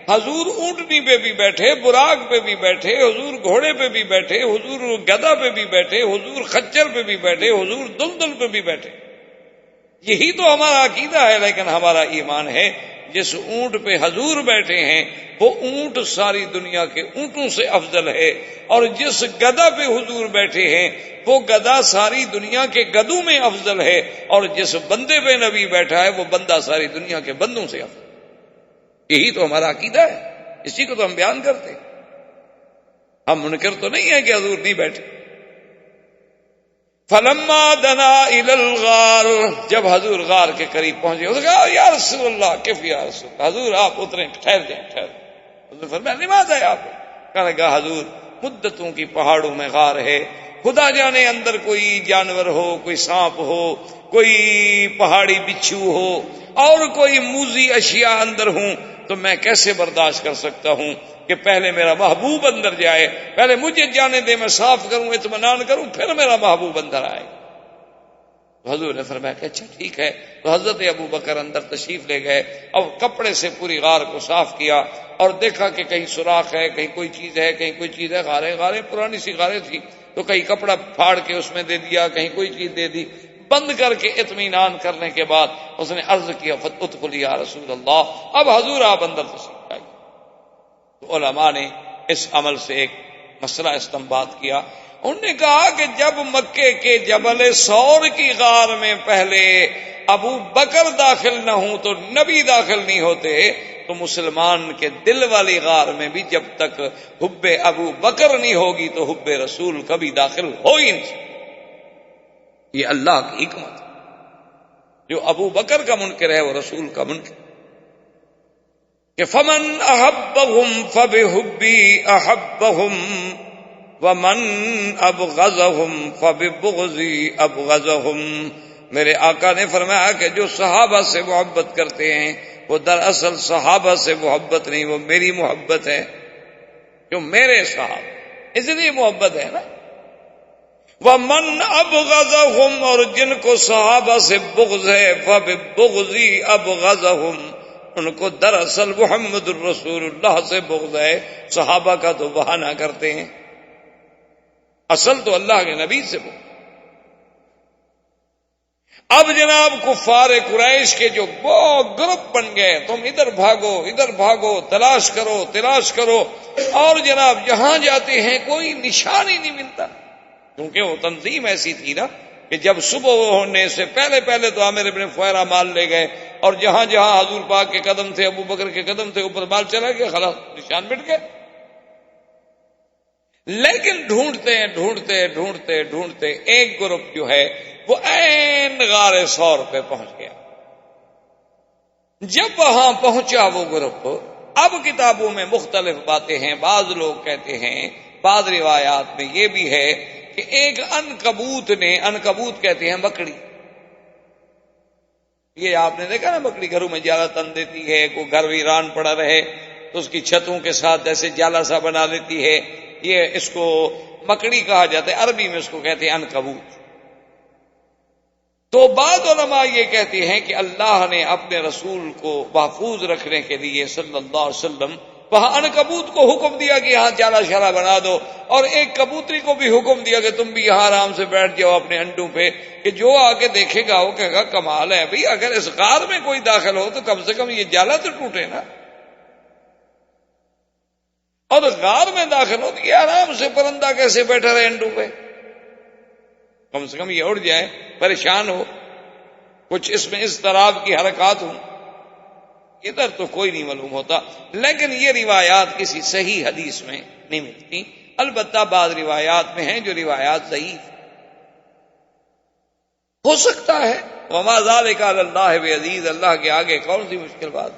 حضور اونٹنی پہ بھی بیٹھے، براق پہ بھی بیٹھے، حضور گھوڑے پہ بھی بیٹھے، حضور گدھا پہ بھی بیٹھے، حضور خچر پہ بھی بیٹھے، حضور دلدل پہ بھی بیٹھے. یہی تو ہمارا عقیدہ ہے. لیکن ہمارا ایمان ہے جس اونٹ پہ حضور بیٹھے ہیں وہ اونٹ ساری دنیا کے اونٹوں سے افضل ہے، اور جس گدھا پہ حضور بیٹھے ہیں وہ گدھا ساری دنیا کے گدھوں میں افضل ہے، اور جس بندے پہ نبی بیٹھا ہے وہ بندہ ساری دنیا کے بندوں سے افضل. یہی تو ہمارا عقیدہ ہے، اسی کو تو ہم بیان کرتے ہیں. ہم منکر تو نہیں ہیں کہ حضور نہیں بیٹھے. فلما دنا الى الغار، جب حضور غار کے قریب پہنچے اس نے کہا یا رسول اللہ کیف یا رسول اللہ، حضور آپ اتریں، ٹھہر جائیں ٹھہر. حضور فرمایا نماز ہے آپ. کہنے لگا حضور مدتوں کی پہاڑوں میں غار ہے، خدا جانے اندر کوئی جانور ہو، کوئی سانپ ہو، کوئی پہاڑی بچھو ہو اور کوئی موذی اشیاء اندر ہوں، تو میں کیسے برداشت کر سکتا ہوں کہ پہلے میرا محبوب اندر جائے، پہلے مجھے جانے دے، میں صاف کروں، اطمینان کروں، پھر میرا محبوب اندر آئے. تو حضور نے فرمایا کہ اچھا ٹھیک ہے. تو حضرت ابو بکر اندر تشریف لے گئے اور کپڑے سے پوری غار کو صاف کیا اور دیکھا کہ کہیں سوراخ ہے، کہیں کوئی چیز ہے، کہیں کوئی چیز ہے. غاریں پرانی سی غاریں تھی، تو کہیں کپڑا پھاڑ کے اس میں دے دیا، کہیں کوئی چیز دے دی. بند کر کے اطمینان کرنے کے بعد اس نے عرض کیا ادخل یا رسول اللہ، اب حضور آپ اندر تشریف لائیے. تو علماء نے اس عمل سے ایک مسئلہ استنباط کیا. انہوں نے کہا کہ جب مکے کے جبل سور کی غار میں پہلے ابو بکر داخل نہ ہوں تو نبی داخل نہیں ہوتے، تو مسلمان کے دل والی غار میں بھی جب تک حب ابو بکر نہیں ہوگی تو حب رسول کبھی داخل ہو ہی نہیں. یہ اللہ کی حکمت. جو ابو بکر کا منکر ہے وہ رسول کا منکر. کہ فمن احبهم فبحبی احبهم ومن ابغضهم فببغضی ابغضهم. میرے آقا نے فرمایا کہ جو صحابہ سے محبت کرتے ہیں وہ دراصل صحابہ سے محبت نہیں، وہ میری محبت ہے. جو میرے صحابہ، اس لیے محبت ہے نا. ومن ابغضهم، اور جن کو صحابہ سے بغض ہے، فببغضی ابغضهم، ان کو دراصل محمد الرسول اللہ سے بغض ہے. صحابہ کا تو بہانہ کرتے ہیں، اصل تو اللہ کے نبی سے بغض. اب جناب کفار قریش کے جو وہ گروپ بن گئے، تم ادھر بھاگو ادھر بھاگو، تلاش کرو تلاش کرو، اور جناب جہاں جاتے ہیں کوئی نشان ہی نہیں ملتا. کیونکہ وہ تنظیم ایسی تھی نا کہ جب صبح ہونے سے پہلے تو عامر ابن فہرہ مال لے گئے، اور جہاں جہاں حضور پاک کے قدم تھے، ابو بکر کے قدم تھے، اوپر مال چلا گیا، خلاص نشان مٹ گئے. لیکن ڈھونڈتے ایک گروپ جو ہے وہ عین غار ثور پہ پہنچ گیا. جب وہاں پہنچا وہ گروپ، اب کتابوں میں مختلف باتیں ہیں. بعض لوگ کہتے ہیں، بعض روایات میں یہ بھی ہے کہ ایک عنکبوت کہتے ہیں مکڑی. یہ آپ نے دیکھا نا، مکڑی گھروں میں جالا تن دیتی ہے، کوئی گھر ویران پڑا رہے تو اس کی چھتوں کے ساتھ جیسے جالا سا بنا لیتی ہے. یہ اس کو مکڑی کہا جاتا ہے، عربی میں اس کو کہتے ہیں عنکبوت. تو بعض علماء یہ کہتے ہیں کہ اللہ نے اپنے رسول کو محفوظ رکھنے کے لیے صلی اللہ علیہ وسلم وہاں عنکبوت کو حکم دیا کہ یہاں جالا شالا بنا دو، اور ایک کبوتری کو بھی حکم دیا کہ تم بھی یہاں آرام سے بیٹھ جاؤ اپنے انڈوں پہ، کہ جو آگے دیکھے گا وہ کہے گا کمال ہے بھئی، اگر اس غار میں کوئی داخل ہو تو کم سے کم یہ جالا تو ٹوٹے نا. اور غار میں داخل ہو تو یہ آرام سے پرندہ کیسے بیٹھا رہے انڈوں پہ، کم سے کم یہ اڑ جائے، پریشان ہو، کچھ اس میں اضطراب کی حرکات ہوں. ادھر تو کوئی نہیں معلوم ہوتا. لیکن یہ روایات کسی صحیح حدیث میں نہیں ملتی. البتہ بعض روایات میں ہیں جو روایات ضعیف ہو سکتا ہے. وما ذلک علی اللہ بعزیز، اللہ کے آگے کون سی مشکل بات.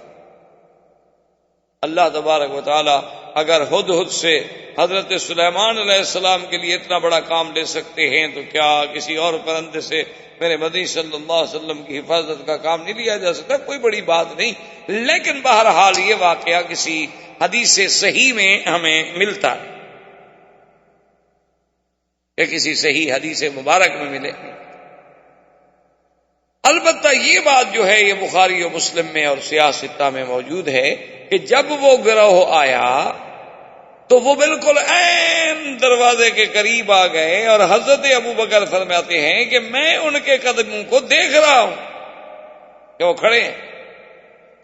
اللہ تبارک و تعالی اگر ہدہد سے حضرت سلیمان علیہ السلام کے لیے اتنا بڑا کام لے سکتے ہیں تو کیا کسی اور پرندے سے میرے مدنی صلی اللہ علیہ وسلم کی حفاظت کا کام نہیں لیا جا سکتا؟ کوئی بڑی بات نہیں. لیکن بہرحال یہ واقعہ کسی حدیث صحیح میں ہمیں ملتا ہے کہ کسی صحیح حدیث مبارک میں ملے. البتہ یہ بات جو ہے یہ بخاری و مسلم میں اور سیاہ ستہ میں موجود ہے کہ جب وہ گروہ آیا تو وہ بالکل عین دروازے کے قریب آ گئے، اور حضرت ابو بکر فرماتے ہیں کہ میں ان کے قدموں کو دیکھ رہا ہوں کہ وہ کھڑے ہیں.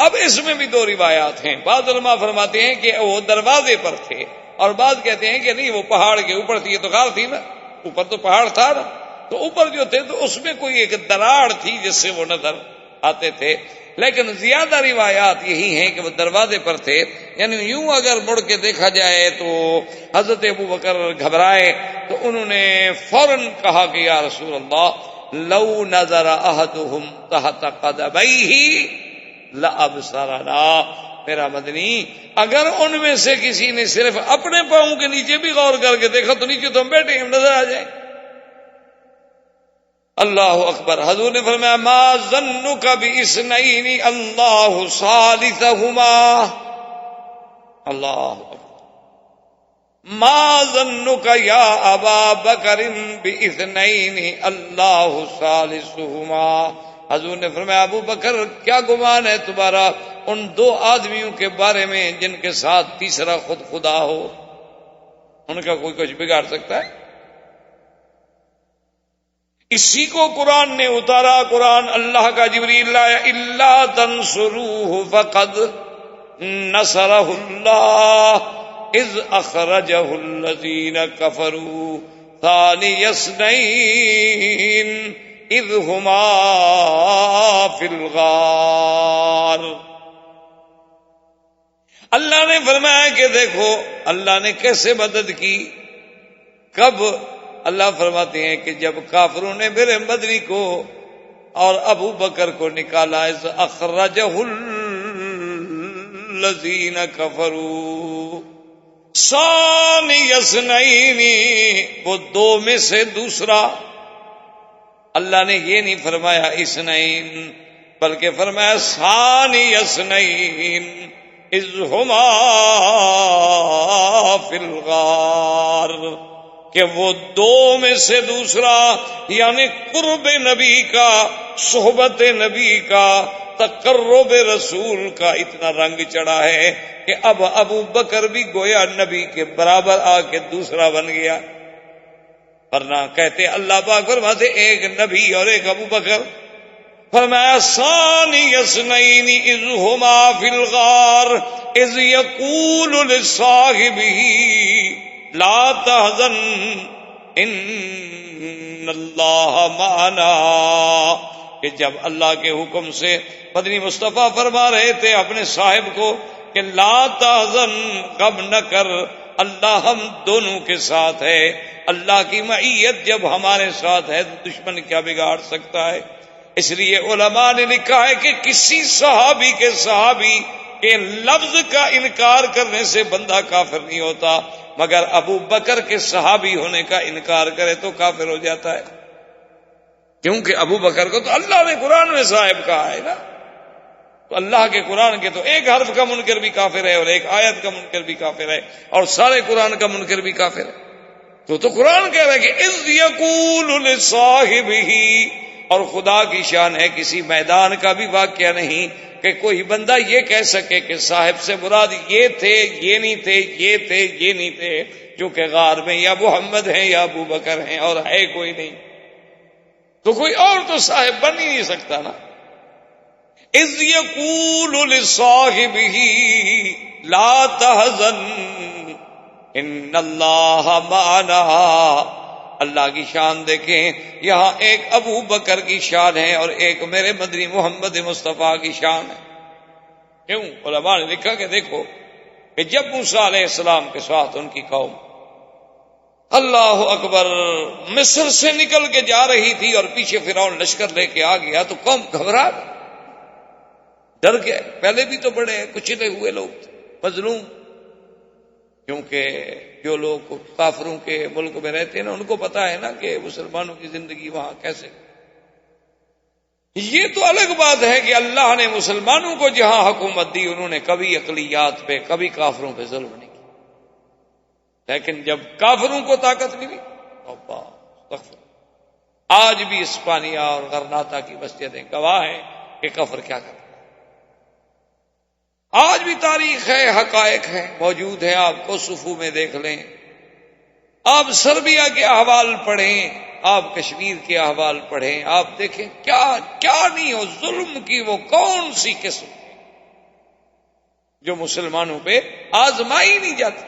اب اس میں بھی دو روایات ہیں. بعض علماء فرماتے ہیں کہ وہ دروازے پر تھے، اور بعض کہتے ہیں کہ نہیں وہ پہاڑ کے اوپر تھی. یہ تو غار تھی نا، اوپر تو پہاڑ تھا نا، تو اوپر جو تھے تو اس میں کوئی ایک دراڑ تھی جس سے وہ نظر آتے تھے. لیکن زیادہ روایات یہی ہیں کہ وہ دروازے پر تھے. یعنی یوں اگر مڑ کے دیکھا جائے تو حضرت ابو بکر گھبرائے تو انہوں نے فوراً کہا کہ یا رسول اللہ لو نظر احدہم تحت قدمیہ لابصرنا. میرا مدنی اگر ان میں سے کسی نے صرف اپنے پاؤں کے نیچے بھی غور کر کے دیکھا تو نیچے تو ہم بیٹھے ہم نظر آ جائیں. اللہ اکبر. حضور نے فرمایا ما ظنک باثنین اللہ ثالثہما. اللہ اکبر. ما ظنک یا ابا بکر باثنین اللہ ثالثہما. حضور نے فرمایا ابو بکر کیا گمان ہے تمہارا ان دو آدمیوں کے بارے میں جن کے ساتھ تیسرا خود خدا ہو. ان کا کوئی کچھ بگاڑ سکتا ہے؟ اسی کو قرآن نے اتارا. قرآن اللہ کا جبریل لایا الا تنصروہ فقد نصرہ اللہ اذ اخرجہ الذین کفروا ثانی اثنین اذ ہما فی الغار. اللہ نے فرمایا کہ دیکھو اللہ نے کیسے مدد کی. کب؟ اللہ فرماتے ہیں کہ جب کافروں نے میرے مدنی کو اور ابو بکر کو نکالا اذ اخرجہ الذین کفروا ثانی اثنین، وہ دو میں سے دوسرا. اللہ نے یہ نہیں فرمایا اثنین بلکہ فرمایا ثانی اثنین اذ ہما فی الغار، کہ وہ دو میں سے دوسرا. یعنی قرب نبی کا، صحبت نبی کا، تقرب رسول کا اتنا رنگ چڑھا ہے کہ اب ابو بکر بھی گویا نبی کے برابر آ کے دوسرا بن گیا. ورنہ کہتے اللہ پاک فرماتے ایک نبی اور ایک ابو بکر. فرمایا ثانی اثنین اذ ہما فی الغار اذ یقول لصاحبہ لا تحزن ان اللہ معنا، کہ جب اللہ کے حکم سے مدنی مصطفیٰ فرما رہے تھے اپنے صاحب کو کہ لا تحزن، غم نہ کر، اللہ ہم دونوں کے ساتھ ہے. اللہ کی معیت جب ہمارے ساتھ ہے تو دشمن کیا بگاڑ سکتا ہے. اس لیے علماء نے لکھا ہے کہ کسی صحابی کے لفظ کا انکار کرنے سے بندہ کافر نہیں ہوتا، مگر ابو بکر کے صحابی ہونے کا انکار کرے تو کافر ہو جاتا ہے. کیونکہ ابو بکر کو تو اللہ نے قرآن میں صاحب کہا ہے نا. تو اللہ کے قرآن کے تو ایک حرف کا منکر بھی کافر ہے اور ایک آیت کا منکر بھی کافر ہے اور سارے قرآن کا منکر بھی کافر ہے. تو قرآن کہہ رہا ہے کہ اذ یقول لصاحبہ، اور خدا کی شان ہے کسی میدان کا بھی واقعہ نہیں کہ کوئی بندہ یہ کہہ سکے کہ صاحب سے مراد یہ تھے، یہ نہیں تھے، یہ تھے، یہ نہیں تھے، چونکہ غار میں یا محمد ہیں یا ابو بکر ہیں اور ہے کوئی نہیں، تو کوئی اور تو صاحب بن ہی نہیں سکتا نا. اذ یقول لصاحبہ لا تحزن ان اللہ معنا. اللہ کی شان دیکھیں، یہاں ایک ابو بکر کی شان ہے اور ایک میرے مدنی محمد مصطفیٰ کی شان ہے. کیوں؟ علماء نے لکھا کہ دیکھو کہ جب موسیٰ علیہ السلام کے ساتھ ان کی قوم اللہ اکبر مصر سے نکل کے جا رہی تھی اور پیچھے فرعون لشکر لے کے آ گیا تو قوم گھبرا گئی، ڈر گئے. پہلے بھی تو بڑے کچلے ہوئے لوگ تھے، مظلوم، کیونکہ جو لوگ کافروں کے ملک میں رہتے ہیں نا ان کو پتا ہے نا کہ مسلمانوں کی زندگی وہاں کیسے. یہ تو الگ بات ہے کہ اللہ نے مسلمانوں کو جہاں حکومت دی انہوں نے کبھی اقلیات پہ کبھی کافروں پہ ظلم نہیں کیا، لیکن جب کافروں کو طاقت ملی آج بھی اسپانیہ اور غرناطہ کی مسجدیں گواہ ہیں کہ کفر کیا کرتا ہے. آج بھی تاریخ ہے، حقائق ہیں، موجود ہیں. آپ کو صفو میں دیکھ لیں، آپ سربیا کے احوال پڑھیں، آپ کشمیر کے احوال پڑھیں، آپ دیکھیں کیا کیا نہیں ہو. ظلم کی وہ کون سی قسم جو مسلمانوں پہ آزمائی نہیں جاتی.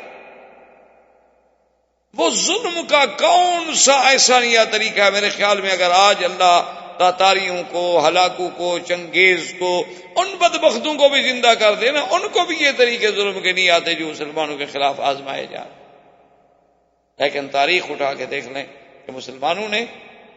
وہ ظلم کا کون سا ایسا نیا طریقہ ہے. میرے خیال میں اگر آج اللہ تاتاریوں کو، ہلاکو کو، چنگیز کو، ان بدبختوں کو بھی زندہ کر دینا، ان کو بھی یہ طریقے ظلم کے نہیں آتے جو مسلمانوں کے خلاف آزمائے جائیں۔ لیکن تاریخ اٹھا کے دیکھ لیں کہ مسلمانوں نے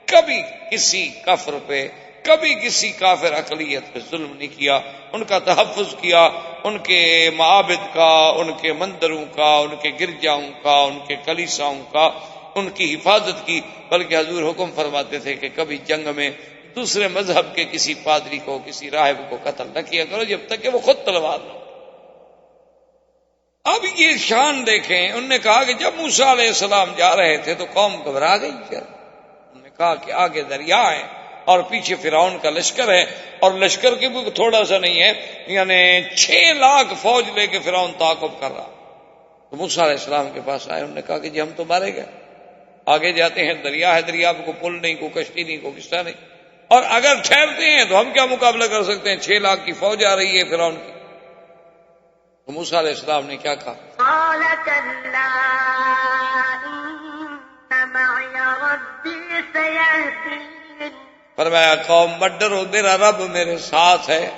کبھی کسی کفر پہ، کبھی کسی کافر اقلیت پہ ظلم نہیں کیا، ان کا تحفظ کیا، ان کے معابد کا، ان کے مندروں کا، ان کے گرجاؤں کا، ان کے کلیساؤں کا، ان کی حفاظت کی۔ بلکہ حضور حکم فرماتے تھے کہ کبھی جنگ میں دوسرے مذہب کے کسی پادری کو، کسی راہب کو قتل نہ کیا کرو جب تک کہ وہ خود تلوار نہ ہو۔ اب یہ شان دیکھیں، انہوں نے کہا کہ جب موسیٰ علیہ السلام جا رہے تھے تو قوم گھبرا گئی کیا؟ انہوں نے کہا کہ آگے دریا ہے اور پیچھے فرعون کا لشکر ہے، اور لشکر کی بھی تھوڑا سا نہیں ہے، یعنی 6 لاکھ فوج لے کے فرعون تعاقب کر رہا۔ تو موسیٰ علیہ السلام کے پاس آئے، انہوں نے کہا کہ جی ہم تو مارے گئے، آگے جاتے ہیں دریا ہے، دریا پہ کوئی پل نہیں، کوئی کشتی نہیں، کوئی قصہ نہیں، اور اگر ٹھہرتے ہیں تو ہم کیا مقابلہ کر سکتے ہیں؟ 6 لاکھ کی فوج آ رہی ہے فرعون کی۔ تو موسیٰ علیہ السلام نے کیا کہا؟ قال كلا إن معي ربي سيهدين فرمایا قوم مت ڈرو، میرا رب میرے ساتھ ہے،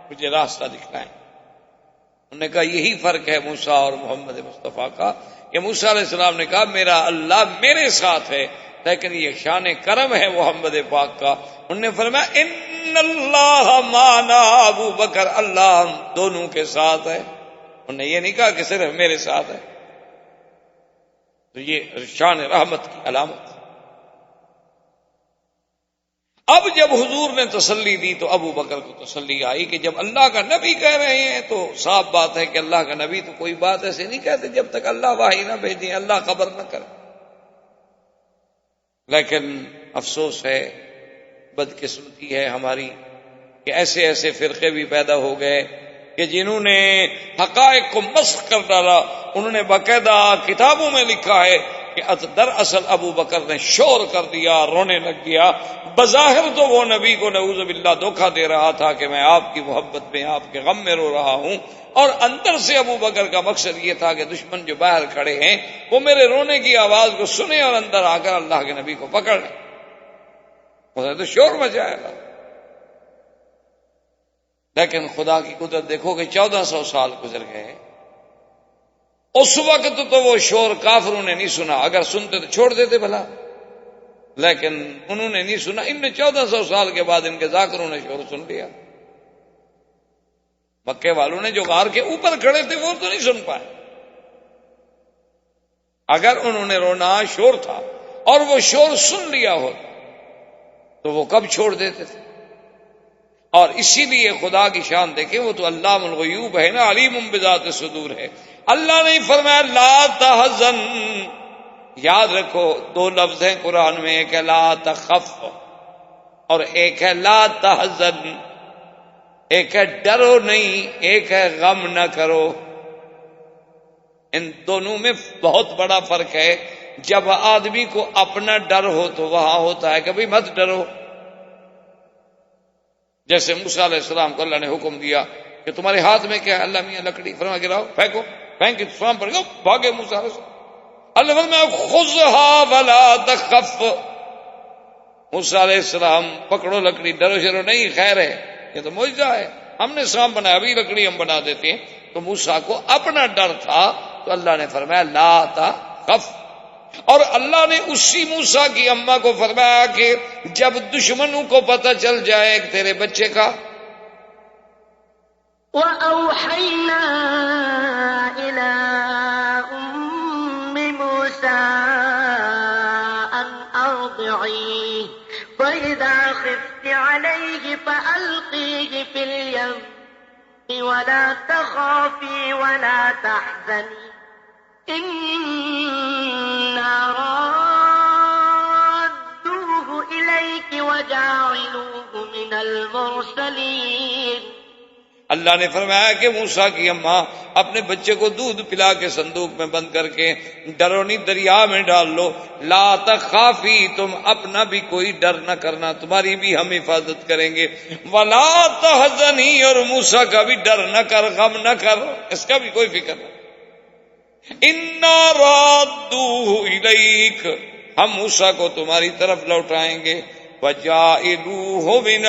مجھے راستہ دکھلائیں۔ انہوں نے کہا یہی فرق ہے موسیٰ اور محمد مصطفیٰ کا، کہ موسیٰ علیہ السلام نے کہا میرا اللہ میرے ساتھ ہے، لیکن یہ شان کرم ہے محمد پاک کا۔ انہوں نے فرمایا ان اللہ معنا، ابو بکر اللہ ہم دونوں کے ساتھ ہے۔ انہوں نے یہ نہیں کہا کہ صرف میرے ساتھ ہے۔ تو یہ شان رحمت کی علامت۔ اب جب حضور نے تسلی دی تو ابو بکر کو تسلی آئی کہ جب اللہ کا نبی کہہ رہے ہیں تو صاف بات ہے کہ اللہ کا نبی تو کوئی بات ایسے نہیں کہتے جب تک اللہ وحی نہ بھیجیں، اللہ خبر نہ کرے۔ لیکن افسوس ہے، بدقسمتی ہے ہماری کہ ایسے ایسے فرقے بھی پیدا ہو گئے کہ جنہوں نے حقائق کو مسخ کر ڈالا۔ انہوں نے باقاعدہ کتابوں میں لکھا ہے کہ دراصل ابو بکر نے شور کر دیا، رونے لگ گیا۔ بظاہر تو وہ نبی کو نعوذ باللہ دھوکہ دے رہا تھا کہ میں آپ کی محبت میں، آپ کے غم میں رو رہا ہوں، اور اندر سے ابو بکر کا مقصد یہ تھا کہ دشمن جو باہر کھڑے ہیں وہ میرے رونے کی آواز کو سنیں اور اندر آ کر اللہ کے نبی کو پکڑ لیں۔ اس نے تو شور مچایا تھا۔ لیکن خدا کی قدرت دیکھو کہ 1400 سال گزر گئے، اس وقت تو وہ شور کافروں نے نہیں سنا، اگر سنتے تو چھوڑ دیتے بھلا، لیکن انہوں نے نہیں سنا۔ ان نے 1400 سال کے بعد ان کے ذاکروں نے شور سن لیا۔ مکے والوں نے جو غار کے اوپر کھڑے تھے وہ تو نہیں سن پائے۔ اگر انہوں نے رونا شور تھا اور وہ شور سن لیا ہو تو وہ کب چھوڑ دیتے تھے۔ اور اسی لیے خدا کی شان دیکھیں، وہ تو علام الغیوب ہے نا، علیم بذات الصدور ہے۔ اللہ نے فرمایا لا تحزن، یاد رکھو 2 لفظ ہیں قرآن میں، ایک ہے لا تخف اور ایک ہے لا تحزن۔ ایک ہے ڈرو نہیں، ایک ہے غم نہ کرو۔ ان دونوں میں بہت بڑا فرق ہے۔ جب آدمی کو اپنا ڈر ہو تو وہاں ہوتا ہے کہ بھئی مت ڈرو۔ جیسے موسیٰ علیہ السلام کو اللہ نے حکم دیا کہ تمہارے ہاتھ میں کیا ہے؟ اللہ میاں لکڑی، فرما گراؤ، پھینکو، پھینک کے سام پڑ گیا، بھاگے موسیٰ علیہ السلام۔ اللہ فرمایا خذھا ولا تخف، موسیٰ علیہ السلام پکڑو لکڑی، ڈرو شرو نہیں، خیر ہے، یہ تو معجزہ ہے، ہم نے سام بنایا، ابھی لکڑی ہم بنا دیتے ہیں۔ تو موسیٰ کو اپنا ڈر تھا تو اللہ نے فرمایا لا تخف۔ اور اللہ نے اسی موسیٰ کی اماں کو فرمایا کہ جب دشمنوں کو پتہ چل جائے تیرے بچے کا، وَأَوْحَيْنَا إِلَىٰ أُمِّ مُوسَىٰ أَنْ أَرْضِعِيهِ فَإِذَا خِفْتِ عَلَيْهِ فَأَلْقِيهِ فِي الْيَمِّ وَلَا تَخَافِي وَلَا تَحْزَنِي إِنَّا رَادُّوهُ إِلَيْكِ وَجَاعِلُوهُ مِنَ الْمُرْسَلِينَ۔ اللہ نے فرمایا کہ موسیٰ کی اماں اپنے بچے کو دودھ پلا کے صندوق میں بند کر کے ڈرو نہیں دریا میں ڈال لو، لا تخافی، تم اپنا بھی کوئی ڈر نہ کرنا، تمہاری بھی ہم حفاظت کریں گے، ولا تحزنی، اور موسیٰ کا بھی ڈر نہ کر، غم نہ کر، اس کا بھی کوئی فکر نہ۔ انا رادوہ الیک، ہم موسیٰ کو تمہاری طرف لوٹائیں گے، وَجَاعِلُوهُ مِنَ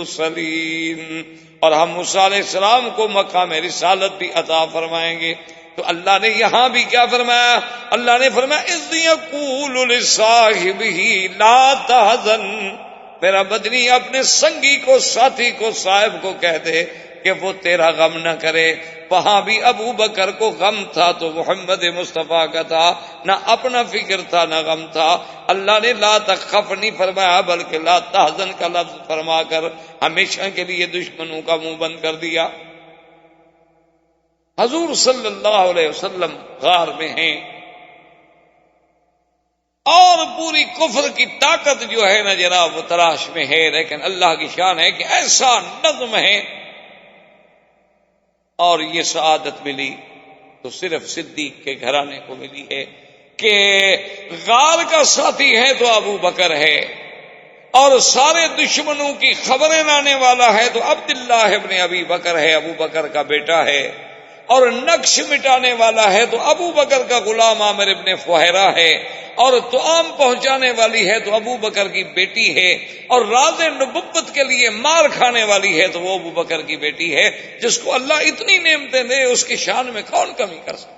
الْمُرْسَلِينَ، اور ہم موسیٰ علیہ السلام کو مقام رسالت بھی عطا فرمائیں گے۔ تو اللہ نے یہاں بھی کیا فرمایا؟ اللہ نے فرمایا اِذْ يَقُولُ لِصَاحِبِهِ لَا تَحْزَنْ، میرا مدنی اپنے سنگی کو، ساتھی کو، صاحب کو کہہ دے کہ وہ تیرا غم نہ کرے۔ وہاں بھی ابو بکر کو غم تھا تو محمد مصطفیٰ کا تھا، نہ اپنا فکر تھا نہ غم تھا۔ اللہ نے لا تخف نہیں فرمایا بلکہ لا تحزن کا لفظ فرما کر ہمیشہ کے لیے دشمنوں کا منہ بند کر دیا۔ حضور صلی اللہ علیہ وسلم غار میں ہیں اور پوری کفر کی طاقت جو ہے نا جناب وہ تلاش میں ہے، لیکن اللہ کی شان ہے کہ ایسا نظم ہے، اور یہ سعادت ملی تو صرف صدیق کے گھرانے کو ملی ہے کہ غار کا ساتھی ہے تو ابو بکر ہے، اور سارے دشمنوں کی خبریں لانے والا ہے تو عبداللہ ابن ابی بکر ہے، ابو بکر کا بیٹا ہے، اور نقش مٹانے والا ہے تو ابو بکر کا غلام عامر ابن فہیرہ ہے، اور طعام پہنچانے والی ہے تو ابو بکر کی بیٹی ہے، اور راز نبوت کے لیے مار کھانے والی ہے تو وہ ابو بکر کی بیٹی ہے، جس کو اللہ اتنی نعمتیں دے اس کی شان میں کون کمی کر سکتا؟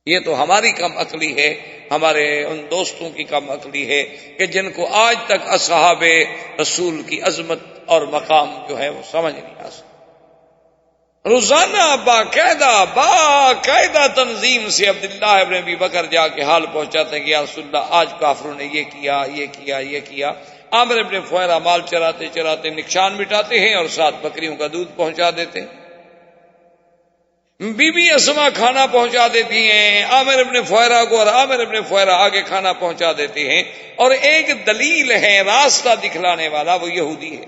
یہ تو ہماری کم عقلی ہے، ہمارے ان دوستوں کی کم عقلی ہے کہ جن کو آج تک اصحاب رسول کی عظمت اور مقام جو ہے وہ سمجھ نہیں آ سکتا۔ روزانہ باقاعدہ تنظیم سے عبداللہ ابن ابی بکر جا کے حال پہنچاتے ہیں کہ یا رسول اللہ آج کافروں نے یہ کیا یہ کیا یہ کیا۔ عامر ابن فہیرہ مال چراتے چراتے نقصان مٹاتے ہیں اور 7 بکریوں کا دودھ پہنچا دیتے ہیں۔ بی بی اسما کھانا پہنچا دیتی ہیں عامر ابن فہیرہ کو، اور عامر ابن فہیرہ آگے کھانا پہنچا دیتے ہیں، اور ایک دلیل ہے راستہ دکھلانے والا وہ یہودی ہے۔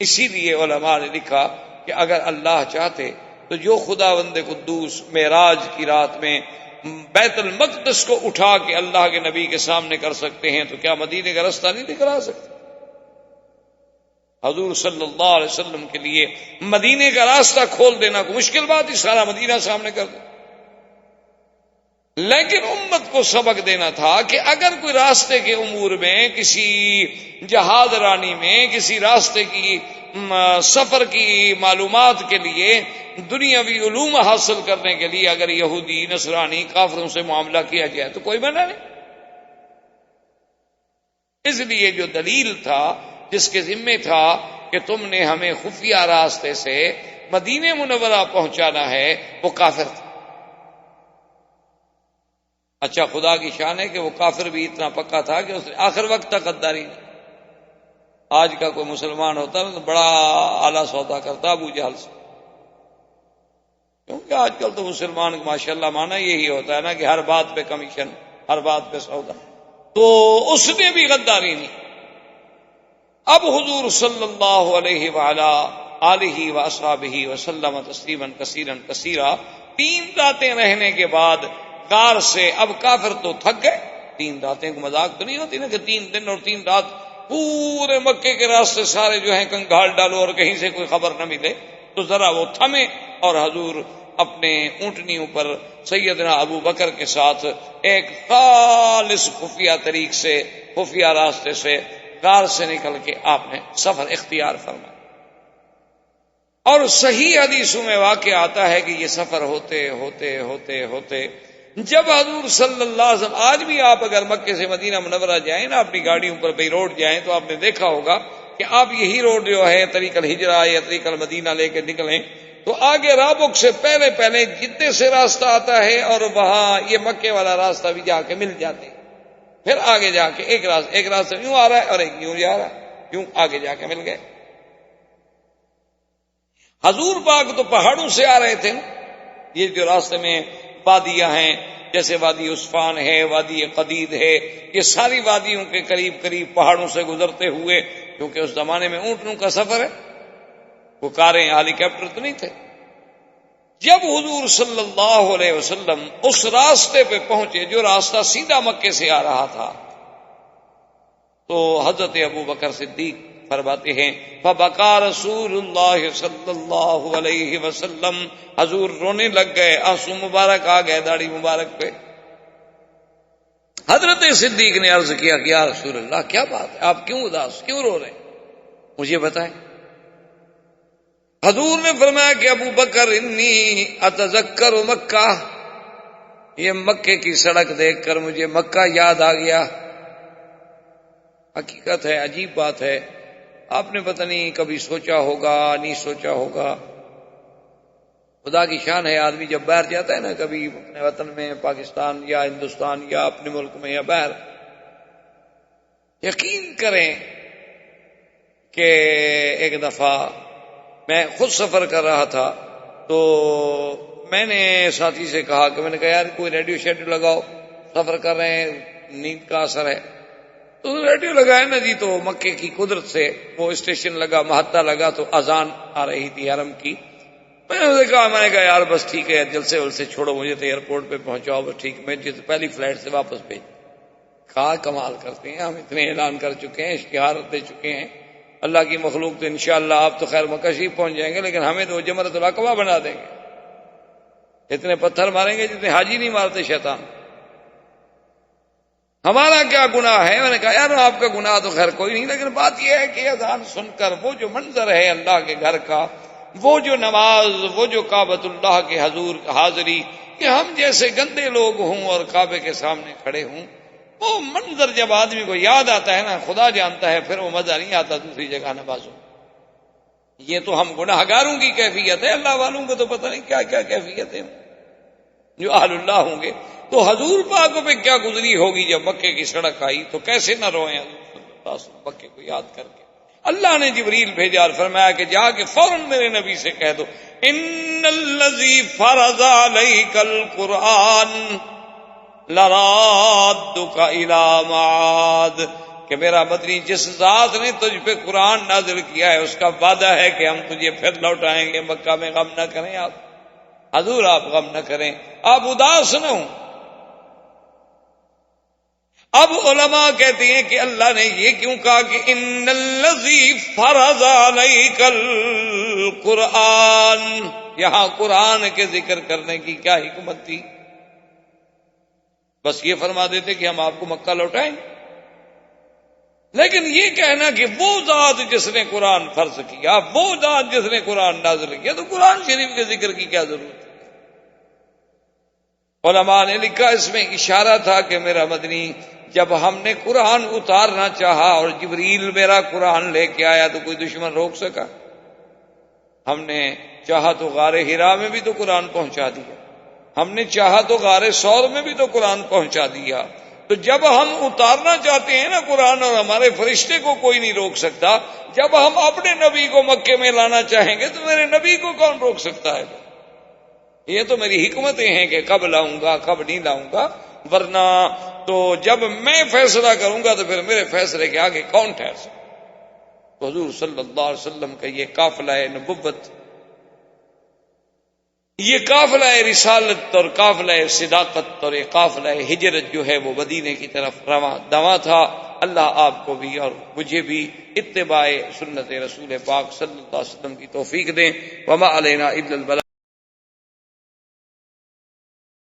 اسی لیے علماء نے لکھا کہ اگر اللہ چاہتے تو جو خداوند قدوس معراج کی رات میں بیت المقدس کو اٹھا کے اللہ کے نبی کے سامنے کر سکتے ہیں تو کیا مدینے کا راستہ نہیں دکھلا سکتے؟ حضور صلی اللہ علیہ وسلم کے لیے مدینے کا راستہ کھول دینا کوئی مشکل بات ہی، سارا مدینہ سامنے کر دے، لیکن امت کو سبق دینا تھا کہ اگر کوئی راستے کے امور میں، کسی جہاد رانی میں، کسی راستے کی سفر کی معلومات کے لیے، دنیاوی علوم حاصل کرنے کے لیے اگر یہودی نصرانی کافروں سے معاملہ کیا جائے تو کوئی منع نہیں۔ اس لیے جو دلیل تھا جس کے ذمے تھا کہ تم نے ہمیں خفیہ راستے سے مدینہ منورہ پہنچانا ہے وہ کافر تھا۔ اچھا خدا کی شان ہے کہ وہ کافر بھی اتنا پکا تھا کہ اس نے آخر وقت تک غداری نہیں۔ آج کا کوئی مسلمان ہوتا نا تو بڑا اعلیٰ سودا کرتا ابو جہل سے، کیونکہ آج کل تو مسلمان ماشاءاللہ مانا یہی ہوتا ہے نا کہ ہر بات پہ کمیشن، ہر بات پہ سودا، تو اس نے بھی غداری نہیں۔ اب حضور صلی اللہ علیہ وآلہ آلہ واصحابہ وسلم تسلیما کثیرا کثیرا 3 راتیں رہنے کے بعد غار سے اب کافر تو تھک گئے۔ 3 راتیں کو مذاق تو نہیں ہوتی نا کہ 3 دن اور 3 رات پورے مکے کے راستے سارے جو ہیں کنگھال ڈالو اور کہیں سے کوئی خبر نہ ملے، تو ذرا وہ تھمے، اور حضور اپنے اونٹنیوں پر سیدنا ابو بکر کے ساتھ ایک خالص خفیہ طریق سے، خفیہ راستے سے غار سے نکل کے آپ نے سفر اختیار فرمایا۔ اور صحیح حدیثوں میں واقع آتا ہے کہ یہ سفر ہوتے ہوتے ہوتے ہوتے جب حضور صلی اللہ علیہ وسلم، آج بھی آپ اگر مکے سے مدینہ منورہ جائیں نا اپنی گاڑیوں پر بے روڈ جائیں تو آپ نے دیکھا ہوگا کہ آپ یہی روڈ جو ہے طریق الہجرہ یا طریق المدینہ لے کے نکلیں تو آگے رابق سے پہلے جدے سے راستہ آتا ہے، اور وہاں یہ مکے والا راستہ بھی جا کے مل جاتے ہیں، پھر آگے جا کے ایک راستہ یوں آ رہا ہے اور ایک یوں جا رہا ہے، یوں آگے جا کے مل گئے۔ حضور پاک تو پہاڑوں سے آ رہے تھے، یہ جو راستے میں وادیاں ہیں جیسے وادی عثفان ہے، وادی قدید ہے، یہ ساری وادیوں کے قریب قریب پہاڑوں سے گزرتے ہوئے، کیونکہ اس زمانے میں اونٹوں کا سفر ہے، وہ کاریں ہیلی کاپٹر تو نہیں تھے۔ جب حضور صلی اللہ علیہ وسلم اس راستے پہ پہنچے جو راستہ سیدھا مکے سے آ رہا تھا، تو حضرت ابو بکر صدیق فرماتے ہیں فبکا رسول اللہ صلی اللہ علیہ وسلم، حضور رونے لگ گئے، آنسو مبارک آ گئے داڑھی مبارک پہ۔ حضرت صدیق نے عرض کیا کہ یا رسول اللہ کیا بات ہے، آپ کیوں اداس، کیوں رو رہے ہیں، مجھے بتائیں۔ حضور نے فرمایا کہ ابو بکر انی اتذکر مکہ، یہ مکے کی سڑک دیکھ کر مجھے مکہ یاد آ گیا۔ حقیقت ہے، عجیب بات ہے، آپ نے پتہ نہیں کبھی سوچا ہوگا نہیں سوچا ہوگا، خدا کی شان ہے، آدمی جب باہر جاتا ہے نا کبھی اپنے وطن میں، پاکستان یا ہندوستان یا اپنے ملک میں یا باہر، یقین کریں کہ ایک دفعہ میں خود سفر کر رہا تھا تو میں نے ساتھی سے کہا کہ میں نے کہا یار کوئی ریڈیو شیڈیو لگاؤ، سفر کر رہے ہیں، نیند کا اثر ہے، تو ریڈیو لگایا نا جی، تو مکے کی قدرت سے وہ اسٹیشن لگا، محطہ لگا، تو اذان آ رہی تھی حرم کی۔ میں نے کہا یار بس ٹھیک ہے، جلسے ولسے چھوڑو، مجھے تو ایئرپورٹ پہ پہنچاؤ، بس ٹھیک، میں پہلی فلائٹ سے واپس بھیج۔ کہا کمال کرتے ہیں، ہم اتنے اعلان کر چکے ہیں، اشتہارات دے چکے ہیں، اللہ کی مخلوق تو انشاءاللہ آپ تو خیر مکہ شریف پہنچ جائیں گے، لیکن ہمیں تو جمرۃ العقبہ بنا دیں گے، اتنے پتھر ماریں گے جتنے حاجی نہیں مارتے شیطان۔ ہمارا کیا گناہ ہے؟ میں نے کہا یار آپ کا گناہ تو خیر کوئی نہیں، لیکن بات یہ ہے کہ اذان سن کر وہ جو منظر ہے اللہ کے گھر کا، وہ جو نماز، وہ جو کعبۃ اللہ کے حضور حاضری، کہ ہم جیسے گندے لوگ ہوں اور کعبے کے سامنے کھڑے ہوں، وہ منظر جب آدمی کو یاد آتا ہے نا، خدا جانتا ہے پھر وہ مزہ نہیں آتا دوسری جگہ نمازوں۔ یہ تو ہم گناہ گاروں کی کیفیت ہے، اللہ والوں کو تو پتہ نہیں کیا کیا کیفیتیں جو اہل اللہ ہوں گے۔ تو حضور پاک پہ کیا گزری ہوگی جب مکے کی سڑک آئی، تو کیسے نہ روئیں حضور صلی اللہ علیہ وسلم مکے کو یاد کر کے۔ اللہ نے جبریل بھیجا اور فرمایا کہ جا کے فوراً میرے نبی سے کہہ دو ان الذی فرض علیک القرآن لرادک الی معاد، کہ میرا مدنی جس ذات نے تجھ پہ قرآن نازل کیا ہے اس کا وعدہ ہے کہ ہم تجھے پھر لوٹائیں گے مکہ میں، غم نہ کریں آپ حضور، آپ غم نہ کریں، آپ اداس نہ ہوں۔ اب علماء کہتے ہیں کہ اللہ نے یہ کیوں کہا کہ ان الذی فرض علیک القرآن، یہاں قرآن کے ذکر کرنے کی کیا حکمت تھی؟ بس یہ فرما دیتے کہ ہم آپ کو مکہ لوٹائیں، لیکن یہ کہنا کہ وہ ذات جس نے قرآن فرض کیا، وہ ذات جس نے قرآن نازل کیا، تو قرآن شریف کے ذکر کی کیا ضرورت ہے؟ علماء نے لکھا اس میں اشارہ تھا کہ میرا مدنی جب ہم نے قرآن اتارنا چاہا اور جبریل میرا قرآن لے کے آیا تو کوئی دشمن روک سکا؟ ہم نے چاہا تو غار حرا میں بھی تو قرآن پہنچا دیا، ہم نے چاہا تو غار ثور میں بھی تو قرآن پہنچا دیا۔ تو جب ہم اتارنا چاہتے ہیں نا قرآن، اور ہمارے فرشتے کو کوئی نہیں روک سکتا، جب ہم اپنے نبی کو مکے میں لانا چاہیں گے تو میرے نبی کو کون روک سکتا ہے؟ یہ تو میری حکمتیں ہیں کہ کب لاؤں گا کب نہیں لاؤں گا، ورنہ تو جب میں فیصلہ کروں گا تو پھر میرے فیصلے کے آگے کون ٹھہر سکتا؟ تو حضور صلی اللہ علیہ وسلم کا یہ قافلہ نبوت، یہ قافلہ رسالت اور قافلہ صداقت اور یہ قافلہ ہجرت جو ہے وہ مدینے کی طرف رواں دواں تھا۔ اللہ آپ کو بھی اور مجھے بھی اتباع سنت رسول پاک صلی اللہ علیہ وسلم کی توفیق دیں۔ وما علینا الا البلاغ۔